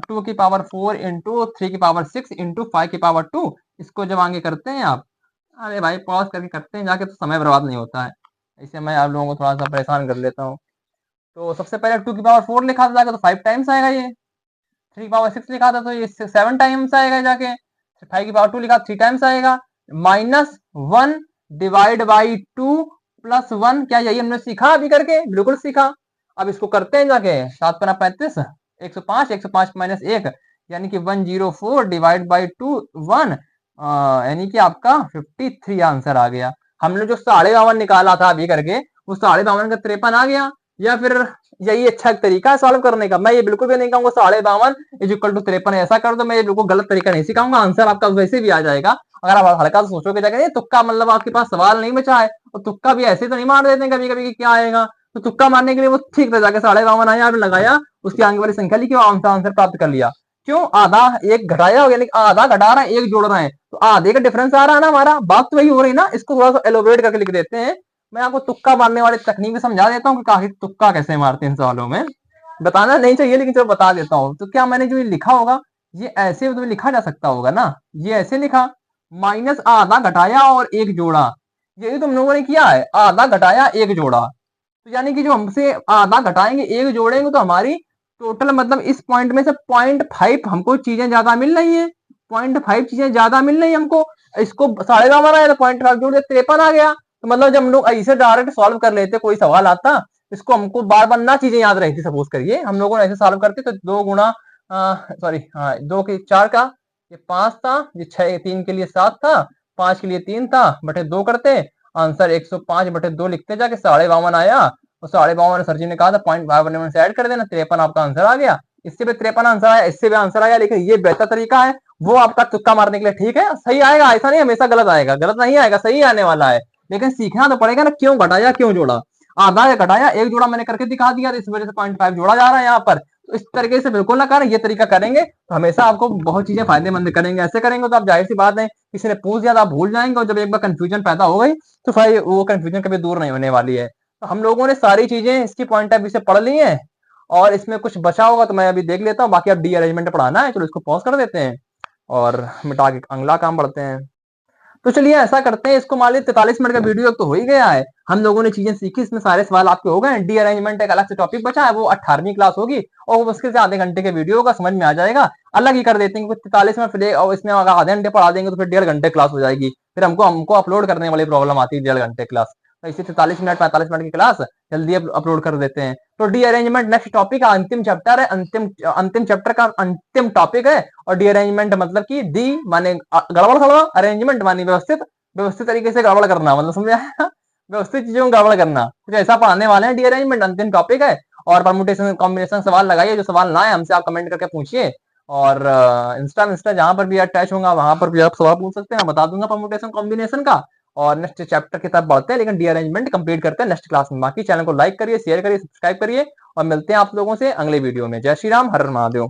[SPEAKER 1] 2 की पावर 4 इंटू 3 की पावर 6 इंटू 5 की पावर 2, इसको जब आगे करते हैं आप, अरे भाई पॉज करके करते हैं जाके, तो समय बर्बाद नहीं होता है। इसे मैं आप लोगों को थोड़ा सा परेशान कर लेता हूँ। तो सबसे पहले 2 की पावर 4 लिखा था जाके, तो 5 टाइम्स आएगा ये। 3 की पावर 6 लिखा था तो ये 7 टाइम्स आएगा जाके। 5 की पावर 2 लिखा 3 टाइम्स आएगा। -1 डिवाइड बाई 2 प्लस 1, क्या यही हमने सीखा अभी करके? बिल्कुल सीखा। अब इसको करते हैं जाके, 7 पना 35, 105, 105 माइनस 1 यानी कि 104 डिवाइड बाई 2 1, यानी कि आपका 53 आंसर आ गया। हमने जो 52.5 निकाला था अभी करके, वो 52.5 का 53 आ गया। या फिर यही अच्छा एक तरीका है सॉल्व करने का। मैं ये बिल्कुल भी नहीं कहूंगा 52.5 इज इक्वल टू 53 ऐसा कर दो, मैं ये बिल्कुल गलत तरीका नहीं सिखाऊंगा, आंसर आपका वैसे भी आ जाएगा। अगर आप हल्का से सोचोगे जाकर, तुक्का मतलब आपके पास सवाल नहीं बचा है, और तुक्का भी ऐसे तो नहीं मार देते कभी कभी कि क्या आएगा, तो तुक्का मारने के लिए वो ठीक था, जाके 52.5 आया, आपने लगाया, उसकी आगे वाली संख्या लिखी, आंसर प्राप्त कर लिया। क्यों? आधा एक घटाया, यानी आधा घटा रहा है, एक जोड़ रहा है, तो आधे का डिफरेंस आ रहा है ना हमारा, बात तो वही हो रही ना। इसको थोड़ा सा एलोबरेट करके लिख देते हैं। मैं आपको तुक्का मारने वाली तकनीक समझा देता हूँ कि काफी तुक्का कैसे मारते हैं इन सवालों में। बताना नहीं चाहिए लेकिन चलो बता देता हूँ। तो क्या मैंने जो ये लिखा होगा, ये ऐसे तो लिखा जा सकता होगा ना, ये ऐसे लिखा, माइनस आधा घटाया और एक जोड़ा, यही तुम लोगों ने किया है, आधा घटाया एक जोड़ा। तो यानी कि जो हमसे आधा घटाएंगे एक जोड़ेंगे, तो हमारी टोटल मतलब इस पॉइंट में से 0.5 हमको चीजें ज्यादा मिल रही है, 0.5 चीजें ज्यादा मिल रही है हमको। इसको 52.5 आया तो 0.5 जोड़ दिया, 53 आ गया। तो मतलब जब हम लोग ऐसे डायरेक्ट सॉल्व कर लेते, कोई सवाल आता, इसको हमको बार बार ना चीजें याद रहती, सपोज करिए हम लोगों ने ऐसे सॉल्व करते तो 2 गुणा सॉरी हाँ 2 के 4 का ये 5 था, ये 6 3 के लिए 7 था, 5 के लिए 3 था, बटे 2 करते, आंसर 105 बटे 2 लिखते जाके 52.5 आया। और 52.5 सर जी ने कहा था 0.5 से ऐड कर देना, 53 आपका आंसर आ गया। इससे भी 53 आंसर आया, इससे भी आंसर आया, लेकिन ये बेहतर तरीका है, वो आपका तुक्का मारने के लिए ठीक है, सही आएगा, ऐसा नहीं हमेशा गलत आएगा, गलत नहीं आएगा, सही आने वाला है। लेकिन सीखना तो पड़ेगा ना, क्यों घटाया क्यों जोड़ा, आधा या घटाया एक जोड़ा मैंने करके दिखा दिया, तो इस वजह से 0.5 जोड़ा जा रहा है यहाँ पर। तो इस तरीके से बिल्कुल ना करें, ये तरीका करेंगे तो हमेशा आपको बहुत चीजें फायदेमंद करेंगे। ऐसे करेंगे तो आप जाहिर सी बात है, किसी ने पूछ दिया तो आप भूल जाएंगे, और जब एक बार कंफ्यूजन पैदा हो गई तो फिर वो कंफ्यूजन कभी दूर नहीं होने वाली है। तो हम लोगों ने सारी चीजें इसकी पॉइंट ऑफ व्यू से पढ़ ली है, और इसमें कुछ बचा होगा तो मैं अभी देख लेता हूँ, बाकी अब डी अरेंजमेंट पढ़ाना है, चलो इसको पॉज कर देते हैं और मिटा के अगला काम पढ़ते हैं। तो चलिए ऐसा करते हैं, इसको मान लीजिए 43 मिनट का वीडियो तो हो ही गया है, हम लोगों ने चीजें सीखी, इसमें सारे सवाल आपके हो गए। डी अरेंजमेंट एक अलग से टॉपिक बचा है, वो 18वीं क्लास होगी, और उसके से आधे घंटे के वीडियो होगा, समझ में आ जाएगा। अलग ही कर देते हैं, 43 मिनट फिर, और इसमें अगर आधे घंटे पढ़ा देंगे तो फिर 1.5 घंटे क्लास हो जाएगी, फिर हमको हमको अपलोड करने वाली प्रॉब्लम आती है 1.5 घंटे क्लास। तो इसी 43 मिनट 45 मिनट की क्लास जल्दी अपलोड कर देते हैं। तो डी अरेंजमेंट नेक्स्ट टॉपिक का अंतिम चैप्टर है, अंतिम चैप्टर का अंतिम टॉपिक है। और डी अरेंजमेंट मतलब कि डी माने गड़बड़ थोड़ा, अरेंजमेंट माने व्यवस्थित, व्यवस्थित तरीके से गड़बड़ करना, मतलब समझ आया, व्यवस्थित चीजों में गड़बड़ करना, कुछ ऐसा पढ़ाने वाले हैं। डी अरेंजमेंट अंतिम टॉपिक है। और परमुटेशन कॉम्बिनेशन सवाल लगाइए, जो सवाल ना आए हमसे आप कमेंट करके पूछिए, और इंस्टा जहां पर भी अटैच होगा वहां पर भी आप सवाल पूछ सकते हैं, बता दूंगा परमुटेशन कॉम्बिनेशन का। और नेक्स्ट चैप्टर की तरफ बढ़ते हैं, लेकिन डी अरेंजमेंट कंप्लीट करते हैं नेक्स्ट क्लास में। बाकी चैनल को लाइक करिए, शेयर करिए, सब्सक्राइब करिए, और मिलते हैं आप लोगों से अगले वीडियो में। जय श्री राम, हर हर महादेव।